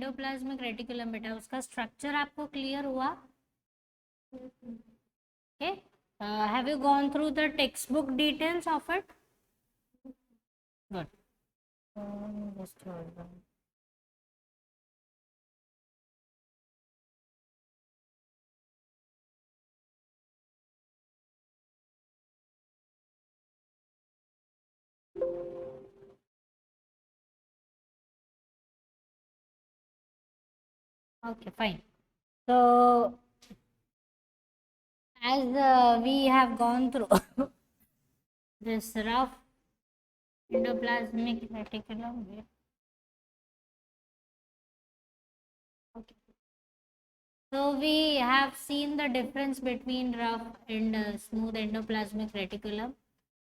Endoplasmic reticulum बेटा, उसका structure आपको क्लियर हुआ? Okay, have you gone through the text book details of it? Good. Just hold on. Okay, fine. So, as we have gone through this rough endoplasmic reticulum. Okay. So, we have seen the difference between rough and smooth endoplasmic reticulum,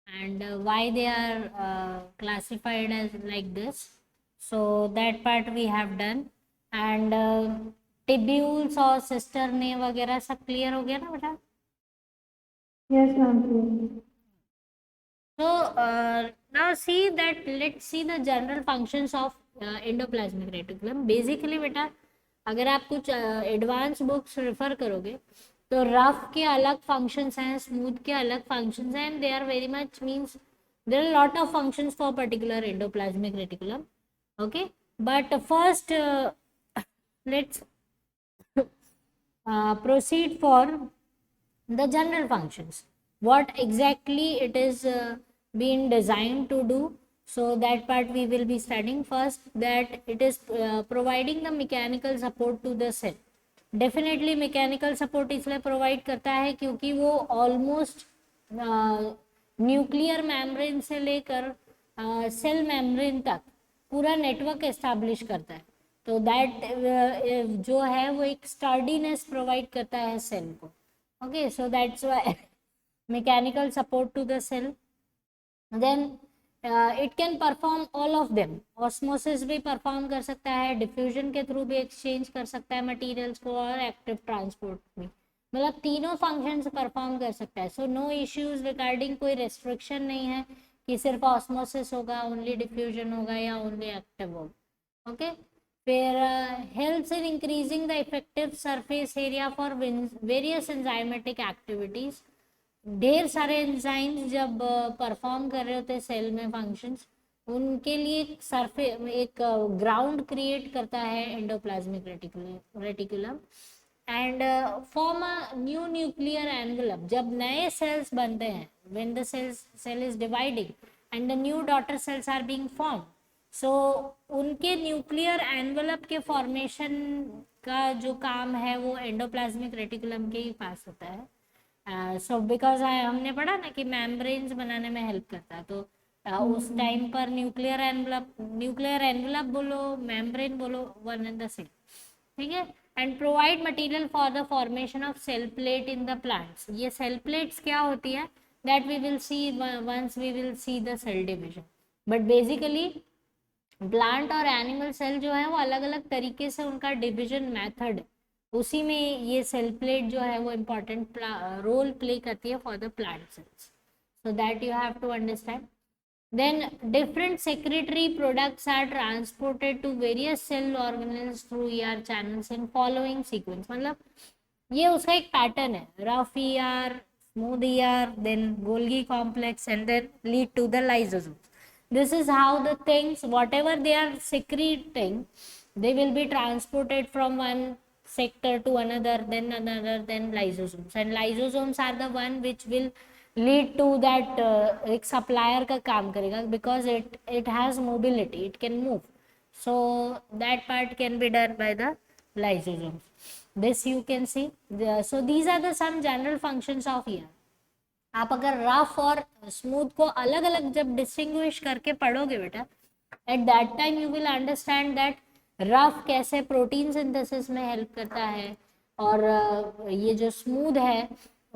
and why they are classified as like this. So, that part we have done, and tubules और सिस्टरने वगैरह सब clear हो गया ना बेटा? Yes, ma'am. So now see that, let's see the general functions of endoplasmic reticulum. Basically बेटा, अगर आप कुछ एडवांस बुक्स रेफर करोगे तो रफ के अलग फंक्शंस हैं, स्मूथ के अलग फंक्शंस हैं, and they are very much means there are lot of functions for particular endoplasmic reticulum. Okay, but first let's proceed for the general functions, what exactly it is being designed to do. So that part we will be studying first, that it is providing the mechanical support to the cell. Definitely mechanical support इसलिए provide करता है क्योंकि वो almost nuclear membrane से लेकर cell membrane तक पूरा network establish करता है. तो दैट जो है वो एक स्टर्डीनेस प्रोवाइड करता है सेल को. Okay, so that's why mechanical support to the cell. Then it can perform all of them. Osmosis भी परफॉर्म कर सकता है, डिफ्यूजन के थ्रू भी एक्सचेंज कर सकता है मटेरियल्स को, और एक्टिव ट्रांसपोर्ट भी, मतलब तीनों फंक्शंस परफॉर्म कर सकता है. सो नो इश्यूज रिगार्डिंग, कोई रेस्ट्रिक्शन नहीं है कि सिर्फ ऑस्मोसिस होगा, ओनली डिफ्यूजन होगा या ओनली एक्टिव होगा. ओके, फिर helps in increasing the effective surface area for various enzymatic activities. ढेर सारे एंजाइम्स जब परफॉर्म कर रहे होते सेल में फंक्शंस, उनके लिए एक ग्राउंड क्रिएट करता है endoplasmic reticulum, and form a new nuclear envelope. जब नए सेल्स बनते हैं, when the cell is dividing and the new daughter cells are being form, so उनके न्यूक्लियर एनवेलप के फॉर्मेशन का जो काम है वो एंडोप्लाज्मिक रेटिकुलम के ही पास होता है. सो बिकॉज हमने पढ़ा ना कि मेम्ब्रेन्स बनाने में हेल्प करता है, तो उस टाइम पर न्यूक्लियर एनवेलप बोलो, मेम्ब्रेन बोलो, वन एंड द सेम. ठीक है, and provide material for the formation of cell plate in the plants. ये सेल प्लेट्स क्या होती है, that we will see once we will see the cell division. But basically plant और animal cell जो है वो अलग अलग तरीके से उनका डिविजन मेथड, उसी में ये सेल प्लेट जो है वो इम्पॉर्टेंट रोल प्ले करती है for the plant cells. So that you have to understand. Then different secretory products are transported to various cell organelles through ER channels in following sequence. मतलब ये उसका एक pattern है, rough ER, smooth ER, then Golgi complex, and then lead to the lysosome. This is how the things, whatever they are secreting, they will be transported from one sector to another, then lysosomes. And lysosomes are the one which will lead to that एक supplier का काम करेगा, because it has mobility, it can move. So that part can be done by the lysosomes. This you can see. So these are the some general functions of ear. आप अगर rough और smooth को अलग अलग जब distinguish करके पढ़ोगे बेटा, eight that time you will understand that rough कैसे प्रोटीन सिंथेसिस में हेल्प करता है, और ये जो स्मूथ है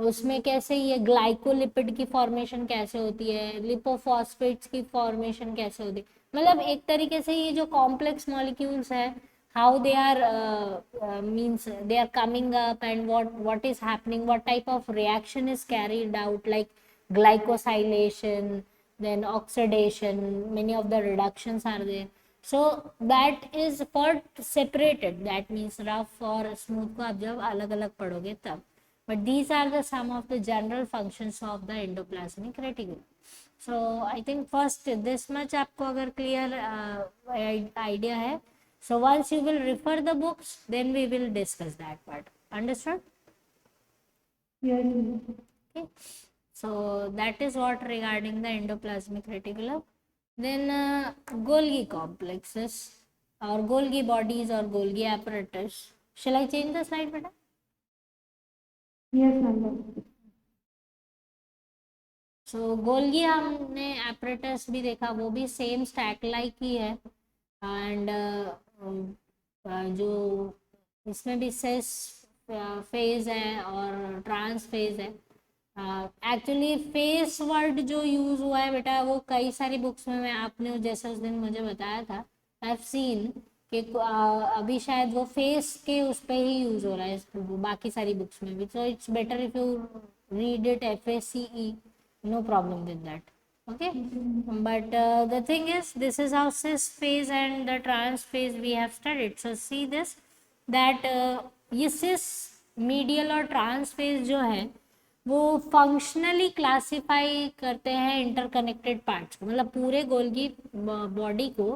उसमें कैसे ये ग्लाइकोलिपिड की फॉर्मेशन कैसे होती है, लिपोफॉस्फेट्स की फॉर्मेशन कैसे होती है. मतलब एक तरीके से ये जो कॉम्प्लेक्स मॉलिक्यूल्स है, how they are means they are coming up, and what is happening, what type of reaction is carried out, like glycosylation, then oxidation, many of the reductions are there. So that is for separated, that means rough और smooth को आप जब अलग अलग पढ़ोगे तब. But these are the some of the general functions of the endoplasmic reticulum. So I think first this much आपको अगर क्लियर आइडिया है, so once you will refer the books, then we will discuss that part. Understood? Yes, ma'am. Okay. So that is what regarding the endoplasmic reticulum. Then Golgi complexes or Golgi bodies or Golgi apparatus. Shall I change the slide, beta? Yes, ma'am. So Golgi हमने apparatus भी देखा, वो भी same stack like he है. And जो इसमें भी cess phase है और ट्रांस फेज है. एक्चुअली फेस वर्ड जो यूज हुआ है बेटा वो कई सारी बुक्स में, मैं आपने जैसे उस दिन मुझे बताया था, आई हैव सीन कि अभी शायद वो फेस के उस पे ही यूज हो रहा है बाकी सारी बुक्स में भी. So it's better if you read it FACE, no problem with that. Okay, but the thing is this is how cis phase and the trans phase we have studied. So see this that ये cis medial और trans phase जो है वो functionally classify करते हैं interconnected parts को, मतलब पूरे गोल्गी बॉडी को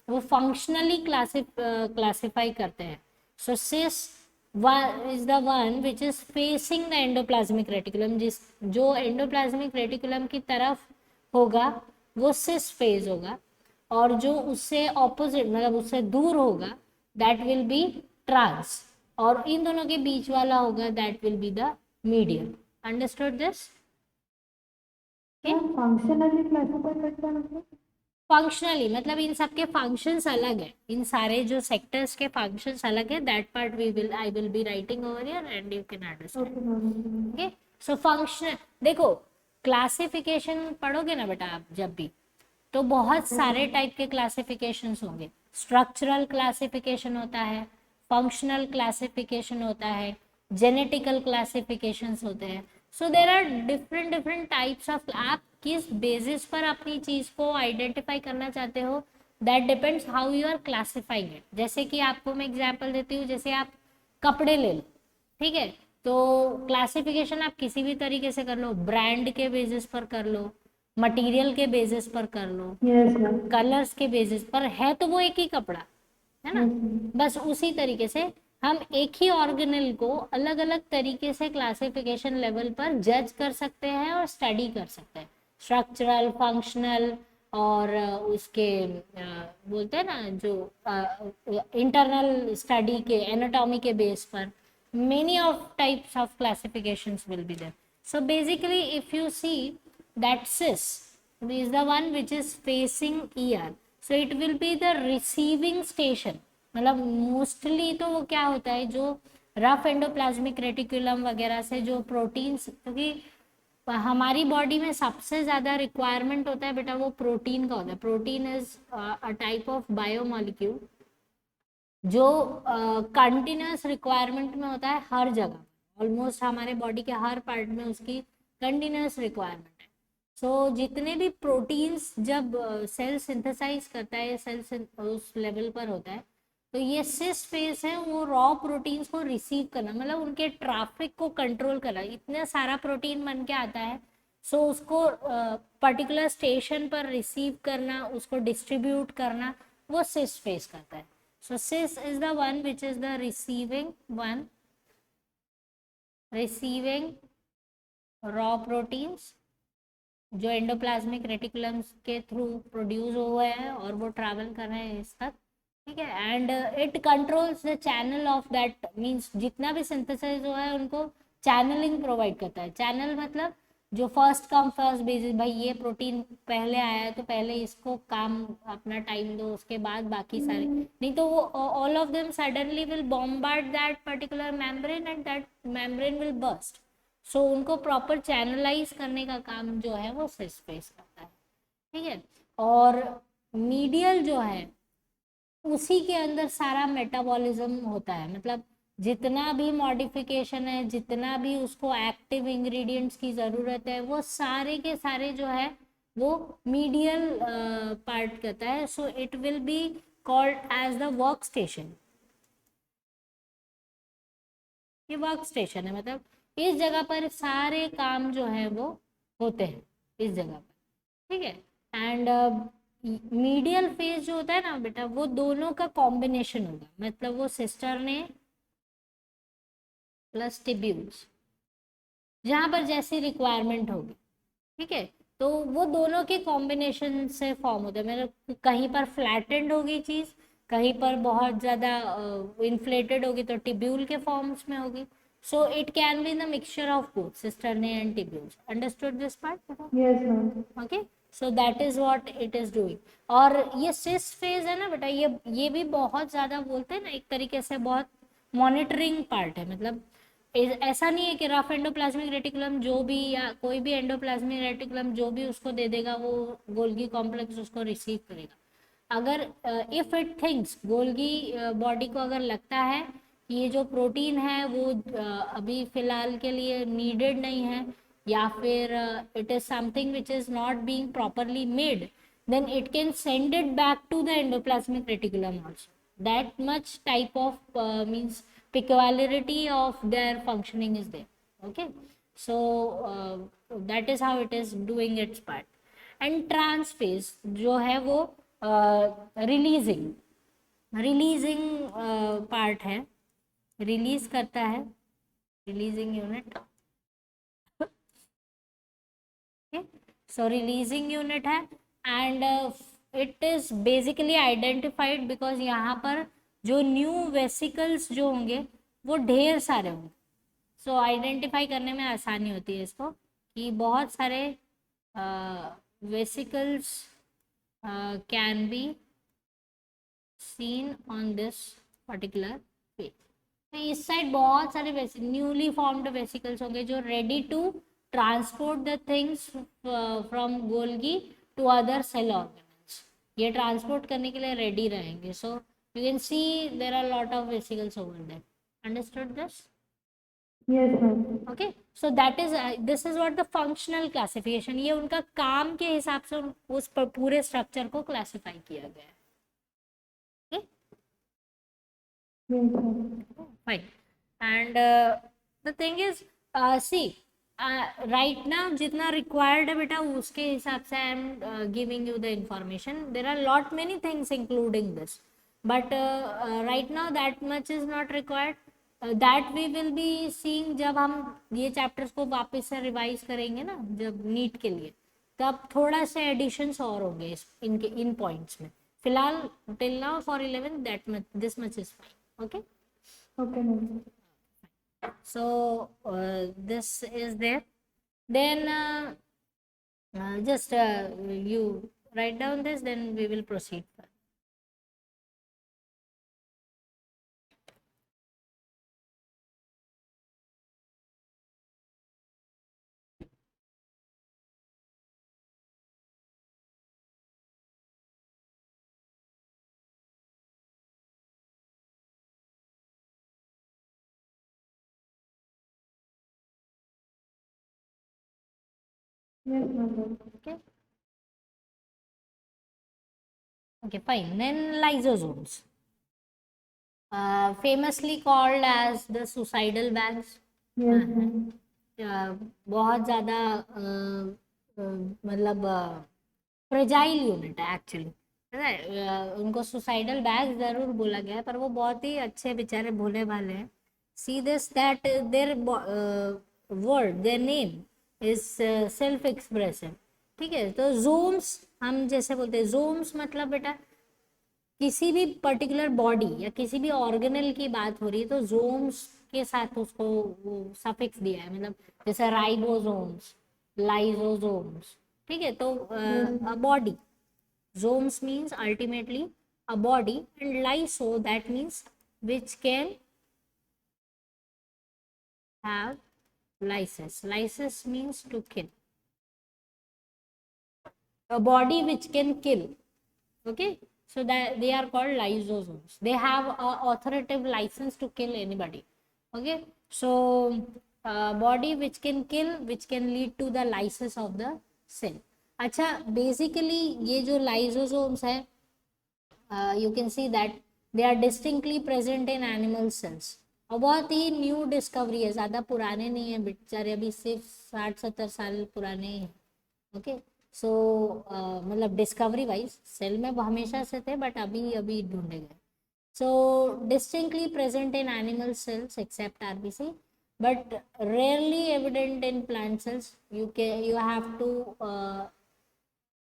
वो फंक्शनली क्लासिफाई करते हैं. सो सिस is the one which is facing the endoplasmic reticulum, जिस जो endoplasmic reticulum की तरफ होगा वो सिस फेज होगा, और जो उससे ऑपोजिट मतलब उससे दूर होगा दैट विल बी ट्रांस, और इन दोनों के बीच वाला होगा that will be the medium. Understood this? Functionally classify करता है मतलब? फंक्शनली मतलब इन सबके फंक्शंस अलग है, इन सारे जो सेक्टर्स के फंक्शंस अलग है. That part I will be writing over here and you can understand. Okay, so functional देखो, क्लासिफिकेशन पढ़ोगे ना बेटा आप जब भी, तो बहुत सारे टाइप के क्लासिफिकेशंस होंगे. स्ट्रक्चरल क्लासिफिकेशन होता है, फंक्शनल क्लासिफिकेशन होता है, जेनेटिकल क्लासिफिकेशंस होते हैं. So there are different types of. आप किस बेसिस पर अपनी चीज को आइडेंटिफाई करना चाहते हो, that depends how you are classifying it. जैसे कि आपको मैं एग्जांपल देती हूँ, जैसे आप कपड़े ले लो, ठीक है, तो क्लासिफिकेशन आप किसी भी तरीके से कर लो, ब्रांड के बेसिस पर कर लो, मटेरियल के बेसिस पर कर लो, Yes, ma'am. कलर्स के बेसिस पर, है तो वो एक ही कपड़ा है ना. बस उसी तरीके से हम एक ही ऑर्गेनल को अलग अलग तरीके से क्लासिफिकेशन लेवल पर जज कर सकते हैं और स्टडी कर सकते हैं. स्ट्रक्चरल, फंक्शनल और उसके बोलते हैं ना जो इंटरनल स्टडी के एनाटॉमी के बेस पर many of types of classifications will be there. So basically if you see that cis is the one which is facing ER, so it will be the receiving station. मतलब mostly तो वो क्या होता है, जो rough endoplasmic reticulum वगैरह से जो प्रोटीन्स, क्योंकि हमारी बॉडी में सबसे ज्यादा रिक्वायरमेंट होता है बेटा वो प्रोटीन का होता है. Protein is a type of biomolecule जो कंटिन्यूस रिक्वायरमेंट में होता है हर जगह, ऑलमोस्ट हमारे बॉडी के हर पार्ट में उसकी कंटिन्यूस रिक्वायरमेंट है. सो जितने भी प्रोटीन्स जब सेल सिंथेसाइज करता है, सेल उस लेवल पर होता है, तो ये सिस फेज है वो रॉ प्रोटीन्स को रिसीव करना, मतलब उनके ट्रैफिक को कंट्रोल करना. इतना सारा प्रोटीन बन के आता है, सो उसको पर्टिकुलर स्टेशन पर रिसीव करना, उसको डिस्ट्रीब्यूट करना, वो सिस फेज करता है. So cis is the one which is the receiving one, receiving raw proteins जो एंडोप्लाज्मिक रेटिकुलम के थ्रू प्रोड्यूस हुए हैं और वो ट्रैवल कर रहे हैं इस तक, ठीक है. And it controls the channel of that, means जितना भी सिंथेसाइज हुआ है उनको चैनलिंग प्रोवाइड करता है. चैनल मतलब जो फर्स्ट कम फर्स्ट बेसिस, भाई ये प्रोटीन पहले आया है तो पहले इसको काम अपना टाइम दो, उसके बाद बाकी सारे, नहीं तो वो all of them suddenly will bombard that particular membrane and that membrane will burst. So उनको प्रॉपर चैनलाइज करने का काम जो है वो सिस फेज करता है, ठीक है. और मीडियल जो है उसी के अंदर सारा मेटाबॉलिज्म होता है, मतलब जितना भी मॉडिफिकेशन है, जितना भी उसको एक्टिव इंग्रेडिएंट्स की ज़रूरत है, वो सारे के सारे जो है वो मीडियल पार्ट करता है, so it will be called as the work station. ये वर्क स्टेशन है, मतलब इस जगह पर सारे काम जो है वो होते हैं इस जगह पर, ठीक है। एंड मीडियल फेज जो होता है ना बेटा, वो दोनों का कॉम्बिनेशन होगा, मतलब वो सिस्टर ने प्लस टिब्यूल्स, जहाँ पर जैसी रिक्वायरमेंट होगी, ठीक है। तो वो दोनों के कॉम्बिनेशन से फॉर्म होता है, मतलब कहीं पर फ्लैटेंड होगी चीज, कहीं पर बहुत ज्यादा इन्फ्लेटेड होगी तो टिब्यूल के फॉर्म्स में होगी। So it can be the mixture of both सिस्टरने and tubules. Understood this part? Yes, ma'am. Okay, so that is what it is doing. और ये सिस फेज है ना बेटा, ये भी बहुत ज्यादा बोलते हैं ना, एक तरीके से बहुत मॉनिटरिंग पार्ट है। मतलब ऐसा नहीं है कि रफ एंडोप्लाज्मिक रेटिकुलम जो भी, या कोई भी एंडोप्लाज्मिक रेटिकुलम जो भी उसको दे देगा, वो गोल्गी कॉम्प्लेक्स उसको रिसीव करेगा। अगर if it thinks, Golgi body को अगर लगता है कि ये जो प्रोटीन है वो अभी फिलहाल के लिए नीडेड नहीं है, या फिर it is something which is not being properly made, then it can send it back to the endoplasmic reticulum also. That much type of means peculiarity of their functioning is there. Okay, so that is how it is doing its part. And trans phase जो है वो releasing part है, release करता है, releasing unit. सो releasing unit है, and it is basically identified because यहाँ पर जो न्यू वेसिकल्स जो होंगे वो ढेर सारे होंगे। सो आइडेंटिफाई करने में आसानी होती है इसको, कि बहुत सारे vesicles can be seen on this particular page. इस साइड बहुत सारे न्यूली फॉर्म्ड वेसिकल्स होंगे जो ready to transport the things from Golgi to other cell organelles. ये ट्रांसपोर्ट करने के लिए रेडी रहेंगे। So you can see there are lot of vesicles over there. Understood this? Yes, ma'am. Okay, so that is, this is what the functional classification. ये उनका काम के हिसाब से उस पूरे स्ट्रक्चर को क्लासिफाई किया गया है। Yes, ma'am. Fine. And the thing is, see, right now जितना required है बेटा उसके हिसाब से I am giving you the information. There are lot many things including this, but right now that much is not required. That we will be seeing जब हम ये chapters को वापस से revise करेंगे ना, जब नीट के लिए, तब थोड़ा से एडिशंस और होंगे इनके इन पॉइंट्स में। फिलहाल till now for 11 that much, this much is fine. Okay, Okay, ma'am. so this is there. Then just you write down this, then we will proceed. Yes, ma'am. Okay, okay, fine. Then lysosomes, famously called as the suicidal bags. Yes, ma'am. बहुत ज़्यादा मतलब fragile unit है actually, पता है। उनको suicidal bag जरूर बोला गया है, पर वो बहुत ही अच्छे बेचारे भोले भाले हैं। See this that their word, their name is self expressive, ठीक है। तो जोम्स हम जैसे बोलते हैं, जोम्स मतलब बेटा किसी भी पर्टिकुलर बॉडी या किसी भी ऑर्गेनल की बात हो रही है तो जोम्स के साथ उसको वो सफिक्स दिया है, मतलब जैसे राइबोसोम्स, लाइसोसोम्स, ठीक है। तो body, zomes means ultimately a body, and lyso that means which can have lysis. Lysis means to kill, a body which can kill. Okay, so that they are called lysosomes. They have a authoritative license to kill anybody. Okay, so body which can kill, which can lead to the lysis of the cell. अच्छा, basically ये जो lysosomes है, you can see that they are distinctly present in animal cells। और बहुत ही new discovery है, ज़्यादा पुराने नहीं है बेचारे, अभी सिर्फ 60-70 साल पुराने ही हैं। ओके, सो मतलब डिस्कवरी वाइज सेल में वो हमेशा से थे, बट अभी अभी ढूंढे गए। So distinctly present in animal cells except RBC, but rarely evident in plant cells। you have to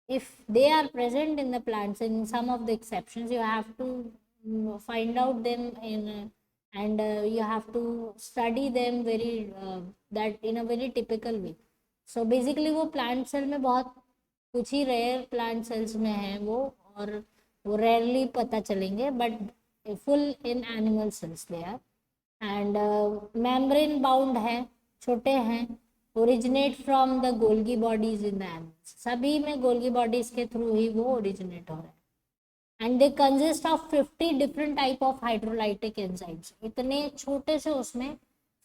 if they are present in the plants, in some of the exceptions you have to find out them in and you have to study them very that in a very typical way। so basically वो plant cell में बहुत कुछ ही rare plant cells में है वो, और वो rarely पता चलेंगे, but full in animal cells they are. And membrane bound है, छोटे हैं, originate from the Golgi bodies in the animals, सभी में गोल्गी बॉडीज के थ्रू ही वो ओरिजिनेट हो रहे हैं। And they consist of 50 different type of hydrolytic enzymes, इतने छोटे से उसमें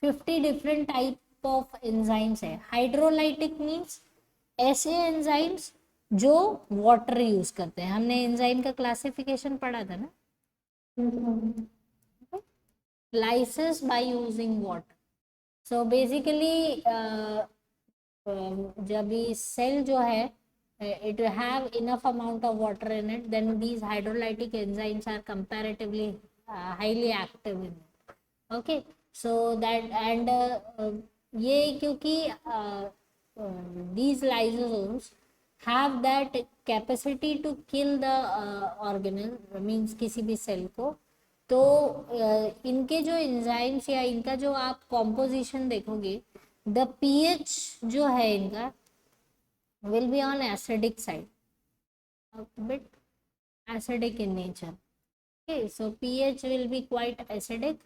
50 डिफरेंट टाइप ऑफ एंजाइम्स है। हाइड्रोलाइटिक मीन्स ऐसे एंजाइम्स जो वाटर यूज करते हैं, हमने एंजाइम का क्लासिफिकेशन पढ़ा था ना, Yes, ma'am. lysis by using water। so basically जब ये सेल जो है it have enough amount of water in it, then these hydrolytic enzymes are comparatively highly active in it। okay, so that and ये क्योंकि these lysosomes have that capacity to kill the organism means किसी भी cell को, तो इनके जो enzymes या इनका जो आप कॉम्पोजिशन देखोगे, द पीएच जो है इनका will be on acidic side, a bit acidic in nature। okay, so pH will be quite acidic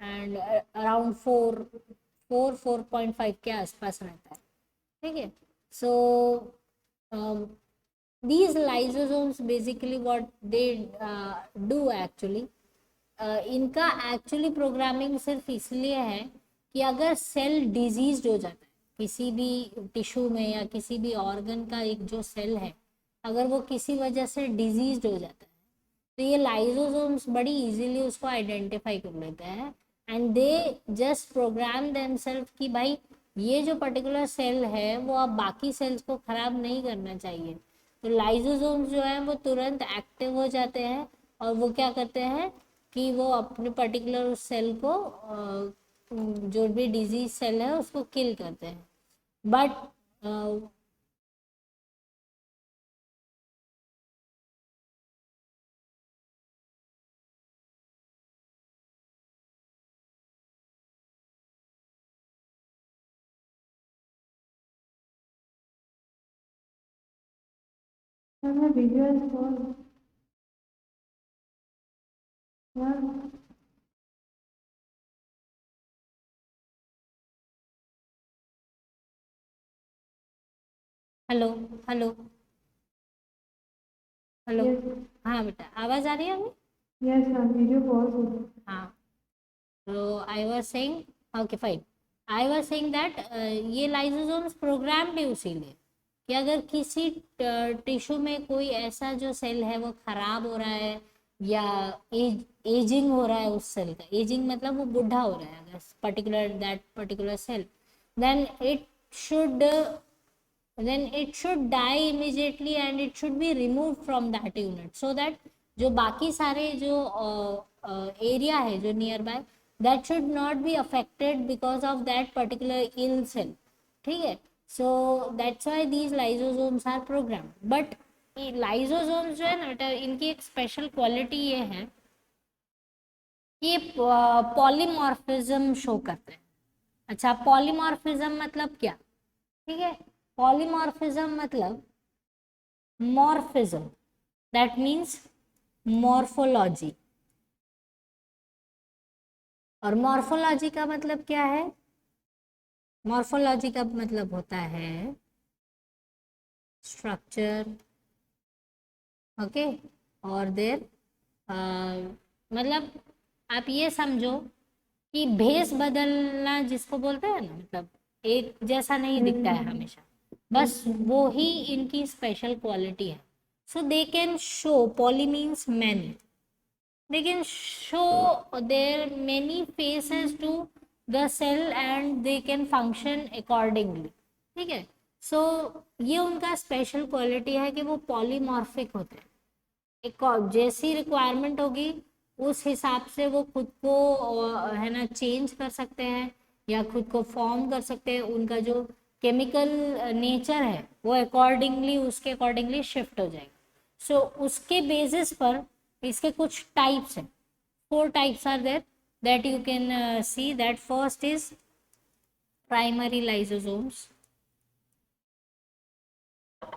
and around 4.5 के आसपास रहता है। ठीक है, so these lysosomes basically what they do actually, इनका एक्चुअली प्रोग्रामिंग सिर्फ इसलिए है कि अगर सेल डिजीज हो जाता है किसी भी टिश्यू में या किसी भी ऑर्गन का, एक जो सेल है अगर वो किसी वजह से डिजीज हो जाता है, तो ये लाइसोसोम्स बड़ी इजीली उसको आइडेंटिफाई कर लेते हैं and they just program themselves कि भाई ये जो पर्टिकुलर सेल है वो अब बाकी सेल्स को खराब नहीं करना चाहिए। तो लाइसोसोम्स जो है वो तुरंत एक्टिव हो जाते हैं और वो क्या करते हैं कि वो अपने पर्टिकुलर सेल को जो भी डिजीज सेल है उसको किल करते हैं। But Ma'am, the video is paused. Ma'am, hello hello hello, yes, हाँ बेटा आवाज आ रही है अभी? yes, ma'am, video paused. हाँ, तो I was saying, okay fine, I was saying that ये लाइसोसोम्स प्रोग्राम्ड है उसीलिए कि अगर किसी टिश्यू में कोई ऐसा जो सेल है वो खराब हो रहा है या एजिंग हो रहा है, उस सेल का एजिंग मतलब वो बुढ़ा हो रहा है अगर particular that particular cell, then it should then it should die immediately and it should be removed from that unit so that जो बाकी सारे जो एरिया है जो near by, that should not be affected because of that particular ill cell। ठीक है, so that's why these lysosomes are programmed। but lysosomes जो है ना बेटा, इनकी एक स्पेशल क्वालिटी ये है कि पॉलीमॉर्फिज्म शो करते हैं। अच्छा, पॉलीमॉर्फिज्म मतलब क्या? ठीक है, पॉलीमॉर्फिज्म मतलब मॉर्फिज्म, दैट मीन्स मॉर्फोलॉजी। और मॉर्फोलॉजी का मतलब क्या है? मॉर्फोलॉजी का मतलब होता है स्ट्रक्चर, ओके, और देर मतलब आप ये समझो कि भेस बदलना जिसको बोलते हैं ना, मतलब एक जैसा नहीं दिखता है हमेशा, बस वो ही इनकी स्पेशल क्वालिटी है. So they can show, poly means many, they can show their many faces to the cell and they can function accordingly. ठीक है. सो ये उनका स्पेशल क्वालिटी है कि वो पॉलीमॉर्फिक होते हैं. एक जैसी रिक्वायरमेंट होगी उस हिसाब से वो खुद को है ना चेंज कर सकते हैं या खुद को फॉर्म कर सकते हैं. उनका जो केमिकल नेचर है वो अकॉर्डिंगली उसके अकॉर्डिंगली शिफ्ट हो जाएगा. सो उसके बेसिस पर इसके कुछ टाइप्स हैं. 4 types are there that you can see. That first is primary lysosomes,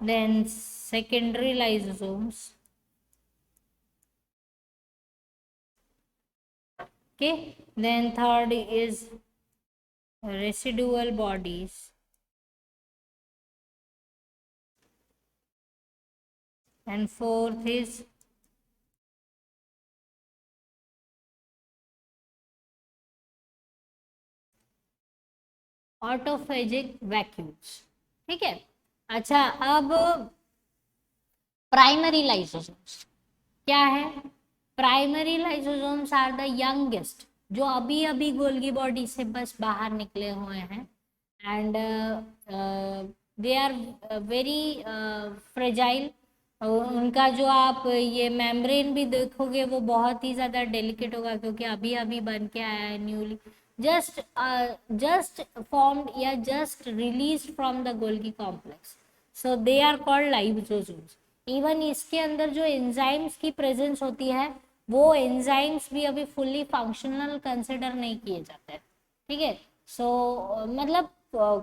then secondary lysosomes, okay, then third is residual bodies, and fourth is autophagic vacuoles. ठीक है. अच्छा, अब प्राइमरी लाइसोसोम्स क्या है? Primary lysosomes are the youngest, जो अभी अभी Golgi body से बस बाहर निकले हुए हैं. And they are very fragile. उनका जो आप ये मेम्ब्रेन भी देखोगे वो बहुत ही ज़्यादा डेलिकेट होगा क्योंकि अभी अभी बन के आया है न्यूली, just formed या just released from the Golgi complex. So they are called lysosomes. Even इसके अंदर जो एंजाइम्स की प्रेजेंस होती है वो एंजाइम्स भी अभी फुल्ली फंक्शनल कंसिडर नहीं किए जाते हैं. ठीक है. सो मतलब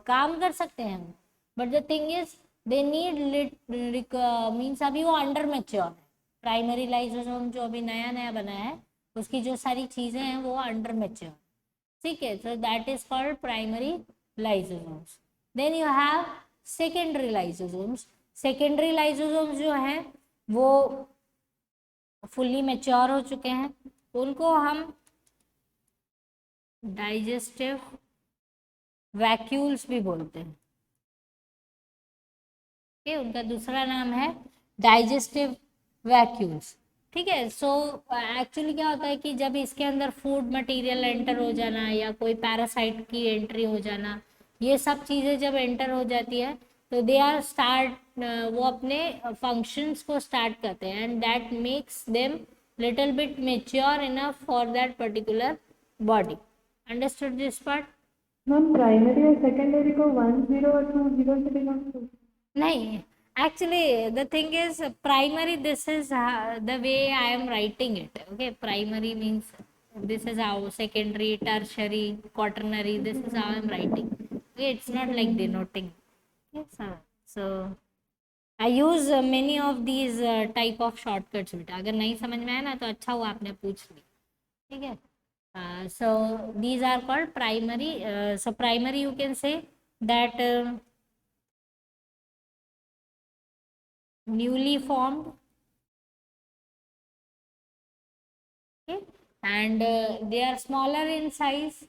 काम कर सकते हैं, but the thing is they need means अभी वो अंडर मैच्योर है. प्राइमरी लाइसोसोम जो अभी नया नया बना है उसकी जो सारी चीज़ें हैं वो अंडर मैच्योर. ठीक है. So that is called primary lysosomes. Then you have secondary lysosomes. Secondary lysosomes जो हैं वो फुल्ली मैच्योर हो चुके हैं. उनको हम डाइजेस्टिव वैक्यूल्स भी बोलते हैं. ओके, उनका दूसरा नाम है डाइजेस्टिव वैक्यूल्स. ठीक है. सो एक्चुअली क्या होता है कि जब इसके अंदर फूड मटेरियल एंटर हो जाना या कोई पैरासाइट की एंट्री हो जाना, ये सब चीज़ें जब एंटर हो जाती है तो दे आर स्टार्ट, वो अपने फंक्शंस को स्टार्ट करते हैं and that makes them little bit mature enough for that particular body. Understood this part? Ma'am primary और सेकेंडरी को 1 0 और 2 0 से डिनोट करो. नहीं, actually the thing is primary, this is the way I am writing it. Okay, primary means this is how, secondary, tertiary, quaternary, this is how I am writing. Okay, it's not like denoting. Yes, so I use many of these type of shortcuts. बेटा अगर नहीं समझ में आया ना तो अच्छा हुआ आपने पूछ ली. ठीक है. So these are called primary. So primary you can say that newly formed, okay, and they are smaller in size.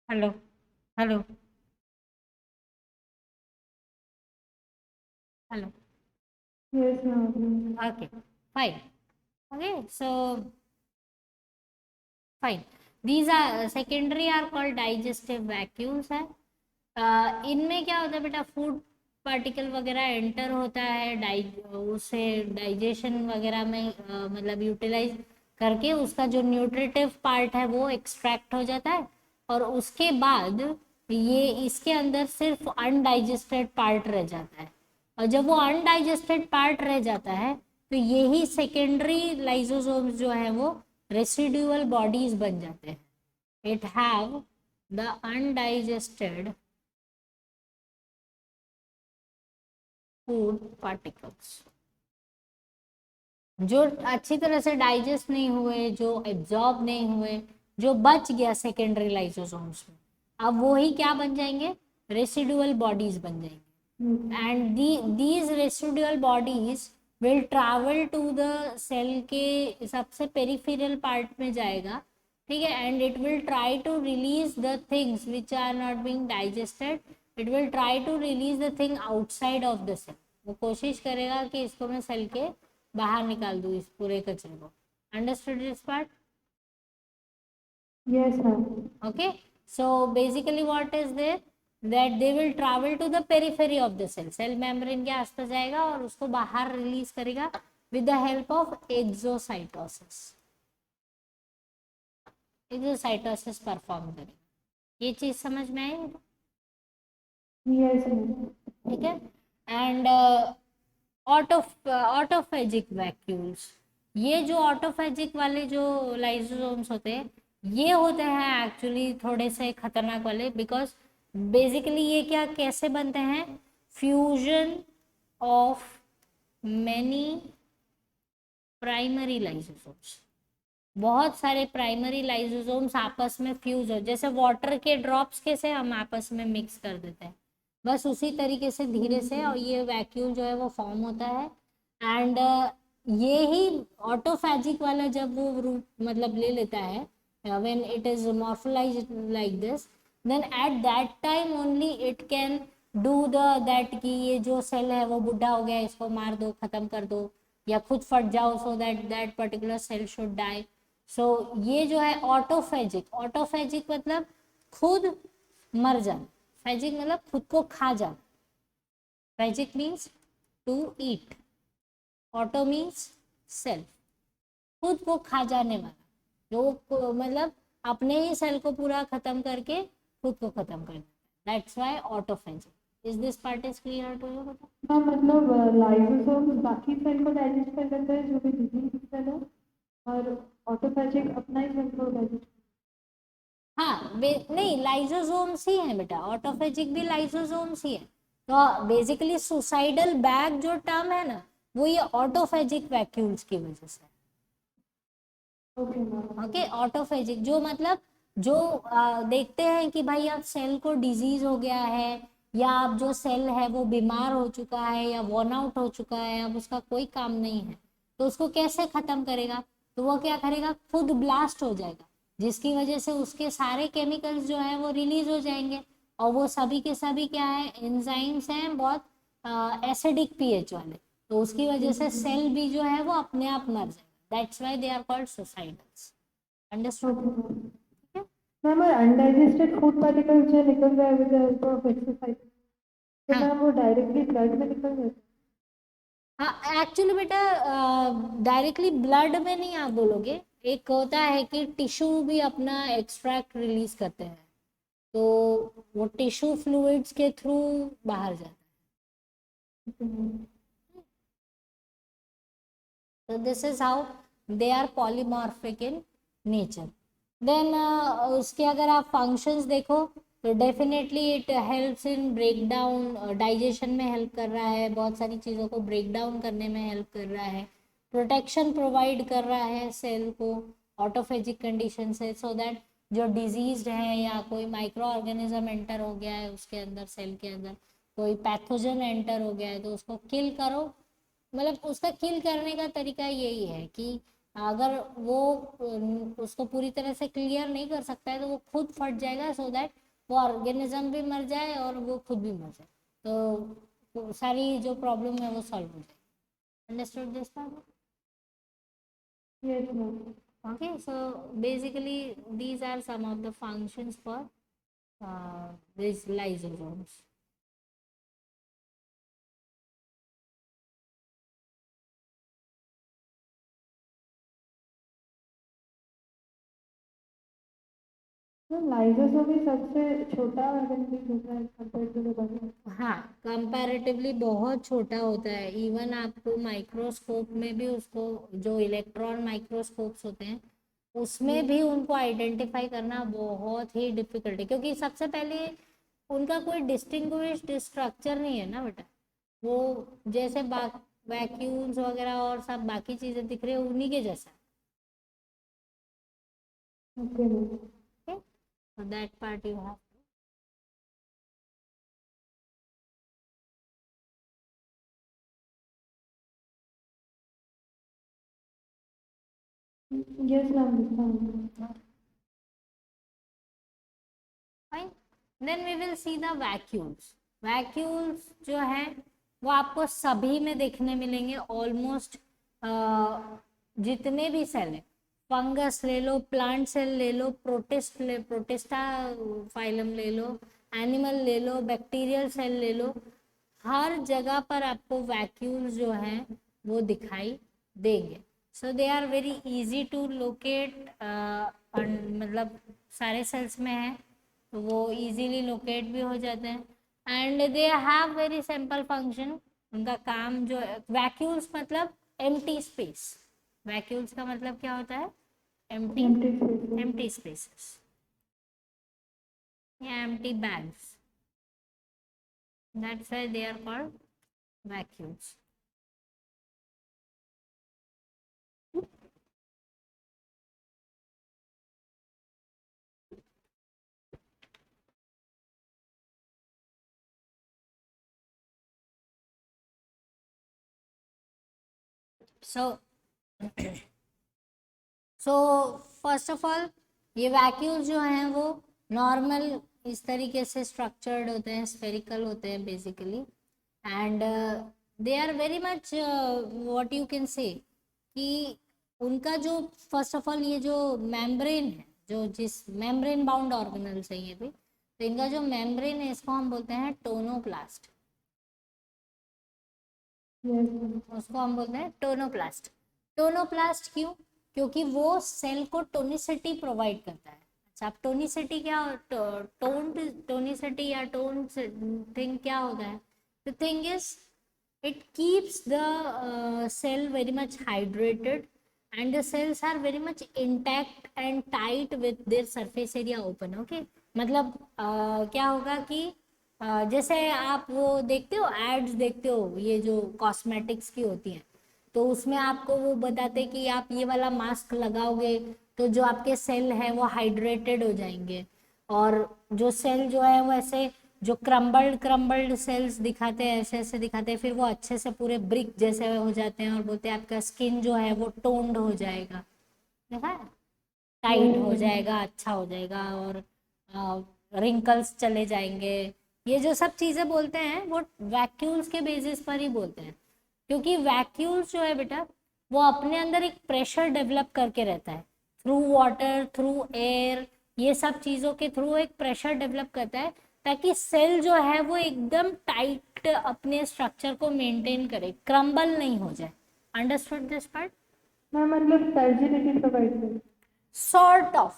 Hello, hello, hello. Yes, ma'am. Okay, fine. Okay, so fine. These are secondary are called digestive vacuoles है. इनमें क्या होता है बेटा, food particle वगैरह enter होता है, उसे डाइजेशन वगैरह में मतलब यूटिलाइज करके उसका जो न्यूट्रिटिव पार्ट है वो एक्सट्रैक्ट हो जाता है, और उसके बाद ये इसके अंदर सिर्फ अनडाइजेस्टेड पार्ट रह जाता है। और जब वो अनडाइजेस्टेड पार्ट रह जाता है तो यही सेकेंडरी लाइसोसोम्स जो है वो रेसिड्यूअल बॉडीज बन जाते हैं। It have the undigested food particles, जो अच्छी तरह से डाइजेस्ट नहीं हुए, जो एब्जॉर्ब नहीं हुए, जो बच गया सेकेंडरी लाइसोसोम्स में, अब वो ही क्या बन जाएंगे, रेसिडुअल बॉडीज बन जाएंगे। And these residual bodies will travel to the cell के सबसे पेरिफेरल पार्ट में जाएगा, ठीक है, and it will try to release the things which are not being digested, it will try to release the thing outside of the cell. वो कोशिश करेगा कि इसको मैं सेल के बाहर निकाल दूँ, इस पूरे कचरे को। Understood this part? Yes, ma'am. Okay, so basically what is there, that they will travel to the periphery of the cell, cell membrane के आसपास जाएगा और उसको बाहर रिलीज करेगा with the help of exocytosis, exocytosis perform करेगा। ये चीज समझ में आई? Yes, ma'am. ठीक है। एंड ऑटोफेजिक वैक्यूल्स, ये जो ऑटोफेजिक वाले जो लाइसोसोम्स होते हैं ये होते हैं एक्चुअली थोड़े से खतरनाक वाले, बिकॉज बेसिकली ये क्या कैसे बनते हैं, fusion of many primary lysosomes, बहुत सारे प्राइमरी लाइसोसोम्स आपस में फ्यूज हो, जैसे वाटर के ड्रॉप्स कैसे हम आपस में मिक्स कर देते हैं, बस उसी तरीके से धीरे से, और ये वैक्यूल जो है वो फॉर्म होता है। एंड ये ही ऑटोफैजिक वाला जब वो रूप मतलब ले लेता है, when it is morphalised like this, then at that time only it can do the that कि ये जो सेल है वो बुढ़ा हो गया, इसको मार दो, खत्म कर दो, या खुद फट जाओ, so that that particular cell should die. So ये जो है ऑटोफेजिक, ऑटोफेजिक मतलब खुद मर जाना, फेजिक मतलब खुद को खा जाना, phagic means to eat, auto means self, खुद को खा जाने वाला, जो मतलब अपने ही सेल को पूरा खत्म करके खुद को खत्म करना, that's why autophagic. Is this part is clear to you? Ma'am मतलब लाइसोसोम बाकी सेल को डाइजेस्ट कर लेते हैं जो भी डिजीज सेल है, और ऑटोफैजिक अपना ही सेल को डाइजेस्ट। हाँ, नहीं, लाइसोसोम्स ही है बेटा, ऑटोफेजिक भी लाइसोसोम्स ही है। तो बेसिकली सुसाइडल बैग जो टर्म है ना, वो ये ऑटोफेजिक वैक्यूल्स की वजह से। Okay ma'am. ओके, ऑटोफेजिक जो मतलब जो देखते हैं कि भाई अब सेल को डिजीज हो गया है, या अब जो सेल है वो बीमार हो चुका है या वॉर्न आउट हो चुका है, अब उसका कोई काम नहीं है, तो उसको कैसे खत्म करेगा, तो वो क्या करेगा, खुद ब्लास्ट हो जाएगा, जिसकी वजह से उसके सारे केमिकल्स जो है वो रिलीज हो जाएंगे, और वो सभी के सभी क्या है, एंजाइम्स हैं बहुत एसिडिक पीएच वाले, तो उसकी वजह से सेल भी जो है वो अपने आप मर जाएगा, that's why they are called suicidals. Understood? Okay ma'am. और अनडाइजेस्टेड फूड पार्टिकल्स जो निकल रहा है with the help of exercise, तो हाँ मैम वो डायरेक्टली ब्लड में निकल जाता हाँ, एक्चुअली बेटा डायरेक्टली ब्लड में नहीं आप बोलोगे, एक होता है कि टिश्यू भी अपना एक्सट्रैक्ट रिलीज करते हैं, तो वो टिश्यू फ्लूइड्स के थ्रू बाहर जाता है। So this is how they are polymorphic in nature. Then उसके अगर आप functions देखो तो definitely it helps in break down, digestion में हेल्प कर रहा है, बहुत सारी चीज़ों को ब्रेक डाउन करने में हेल्प कर रहा है, प्रोटेक्शन प्रोवाइड कर रहा है सेल को ऑटोफेजिक कंडीशन से, सो दैट जो डिजीज है या कोई माइक्रो ऑर्गेनिज्म एंटर हो गया है उसके अंदर, सेल के अंदर कोई पैथोजन एंटर हो गया है तो उसको किल करो, मतलब उसका किल करने का तरीका यही है कि अगर वो उसको पूरी तरह से क्लियर नहीं कर सकता है तो वो खुद फट जाएगा, सो दैट वो ऑर्गेनिज्म भी मर जाए और वो खुद भी मर जाए, तो सारी जो प्रॉब्लम है वो सॉल्व हो जाए। Understood this part? है। Yes ma'am. okay, so basically these are some of the functions for these lysosomes. तो लाइजोसोम ही सबसे छोटा ऑर्गेनिज्म होता है कंपेयर टू द बॉडी। हाँ, कंपैरेटिवली बहुत छोटा होता है। इवन आपको माइक्रोस्कोप में भी उसको, जो इलेक्ट्रॉन माइक्रोस्कोप्स होते हैं उसमें भी उनको आइडेंटिफाई करना बहुत ही डिफिकल्ट है, क्योंकि सबसे पहले उनका कोई डिस्टिंग्विश्ड स्ट्रक्चर नहीं है ना बेटा। वो जैसे वैक्यूल्स वगैरह और सब बाकी चीजें दिख रही है उन्हीं के जैसा। Okay ma'am. Okay, so that part you have to. Yes ma'am, लिखता हूँ। Fine, then we will see the vacuoles. Vacuoles जो है वो आपको सभी में देखने मिलेंगे ऑलमोस्ट। जितने भी सेल है, फंगस ले लो, प्लांट सेल ले लो, प्रोटिस्टा फाइलम ले लो, एनिमल ले लो, बैक्टीरियल सेल ले लो, हर जगह पर आपको वैक्यूल्स जो हैं वो दिखाई देंगे। So they are very easy to locate, मतलब सारे सेल्स में है तो वो इजीली लोकेट भी हो जाते हैं। And they have very simple function. उनका काम जो वैक्यूल्स मतलब एम्प्टी स्पेस। वैक्यूल्स का मतलब क्या होता है? Empty, empty space. Empty spaces या empty bags. That's why they are called vacuoles. So so first of all, ये वैक्यूल्स जो हैं वो नॉर्मल इस तरीके से स्ट्रक्चर्ड होते हैं, स्फेरिकल होते हैं basically. And they are very much what you can say कि उनका जो फर्स्ट ऑफ ऑल ये जो मेम्ब्रेन है, जो जिस मेम्ब्रेन बाउंड ऑर्गेनल्स है ये भी, तो इनका जो मेम्ब्रेन है इसको हम बोलते हैं टोनोप्लास्ट। Yes ma'am. उसको हम बोलते हैं टोनोप्लास्ट। टोनोप्लास्ट क्यों? क्योंकि वो सेल को टोनिसिटी प्रोवाइड करता है। अच्छा, अब टोनिसिटी क्या, टोन टोनिसिटी या टोन थिंग क्या होता है? The thing is it keeps the cell very much hydrated and the cells are very much intact and tight with their surface area open. Okay, मतलब क्या होगा कि जैसे आप वो देखते हो, एड्स देखते हो ये जो कॉस्मेटिक्स की होती हैं, तो उसमें आपको वो बताते कि आप ये वाला मास्क लगाओगे तो जो आपके सेल है वो हाइड्रेटेड हो जाएंगे, और जो सेल जो है वो ऐसे जो क्रम्बल्ड क्रम्बल्ड सेल्स दिखाते हैं, ऐसे ऐसे दिखाते हैं, फिर वो अच्छे से पूरे ब्रिक जैसे हो जाते हैं और बोलते हैं आपका स्किन जो है वो टोन्ड हो जाएगा। देखा है? टाइट हो जाएगा, अच्छा हो जाएगा, और रिंकल्स चले जाएंगे। ये जो सब चीज़ें बोलते हैं वो वैक्यूल्स के बेसिस पर ही बोलते हैं, क्योंकि वैक्यूल्स जो है बेटा वो अपने अंदर एक प्रेशर डेवलप करके रहता है, थ्रू वाटर, थ्रू एयर, ये सब चीज़ों के थ्रू एक प्रेशर डेवलप करता है, ताकि सेल जो है वो एकदम टाइट अपने स्ट्रक्चर को मेंटेन करे, क्रम्बल नहीं हो जाए। Understood this part? मैम मतलब टर्जिडिटी प्रोवाइड कर। Sort of,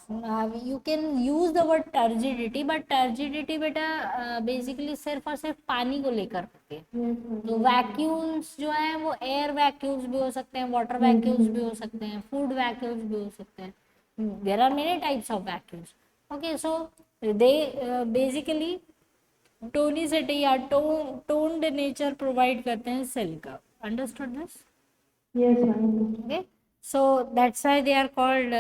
you can use the word turgidity, but turgidity बेटा बेसिकली सिर्फ और सिर्फ पानी को लेकर होती है। यस तो मैम। वैक्यूल्स जो है वो एयर वैक्यूल्स भी हो सकते हैं, वाटर वैक्यूल्स भी हो सकते हैं, फूड वैक्यूल्स भी हो सकते हैं। There are many types of vacuoles. Okay, so they basically tonicity या टोन्ड नेचर प्रोवाइड करते हैं सेल का। Understood this? Yes ma'am. Okay, so that's why they are called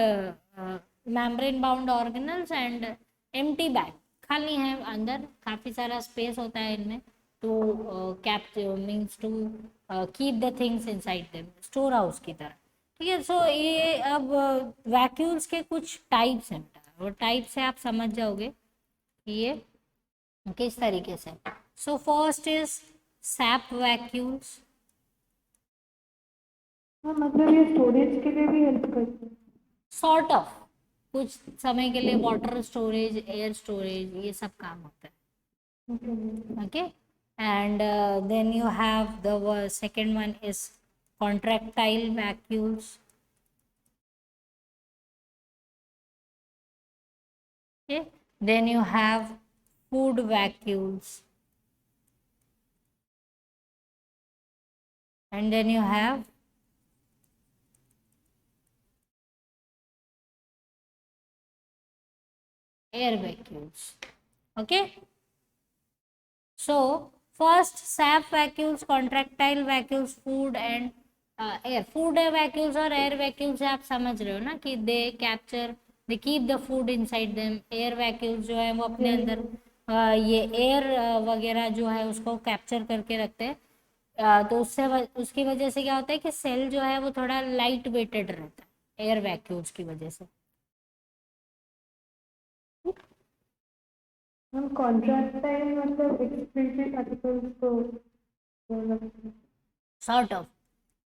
membrane bound organelles and empty bag। खाली है अंदर, काफी सारा space होता है इनमें to capture, means to keep the things inside them, store house की तरह। ठीक है, सो ये अब वैक्यूल्स के कुछ टाइप्स हैं, वो टाइप से आप समझ जाओगे कि ये किस तरीके से। So first is SAP vacuoles. हाँ मतलब ये स्टोरेज के लिए भी हेल्प करते हैं। सॉर्ट ऑफ, कुछ समय के लिए वाटर स्टोरेज, एयर स्टोरेज, ये सब काम होता ओके मैम। है। Okay, and then you have the second one is contractile vacuoles. Okay, then you have food vacuoles, and then you have air vacuoles. Okay, so first sap vacuoles, contractile vacuoles, food and air. Food vacuoles और air vacuoles से आप समझ रहे हो ना कि they capture, they keep the food inside them. Air vacuoles जो है वो अपने अंदर ये एयर वगैरह जो है उसको कैप्चर करके रखते हैं। तो उसकी वजह से क्या होता है कि सेल जो है वो थोड़ा लाइट वेटेड रहता है एयर वैक्यूम्स की वजह से। हम कॉन्ट्रैक्टाइल मतलब एक्सक्रीटरी पार्टिकल्स को सॉर्ट ऑफ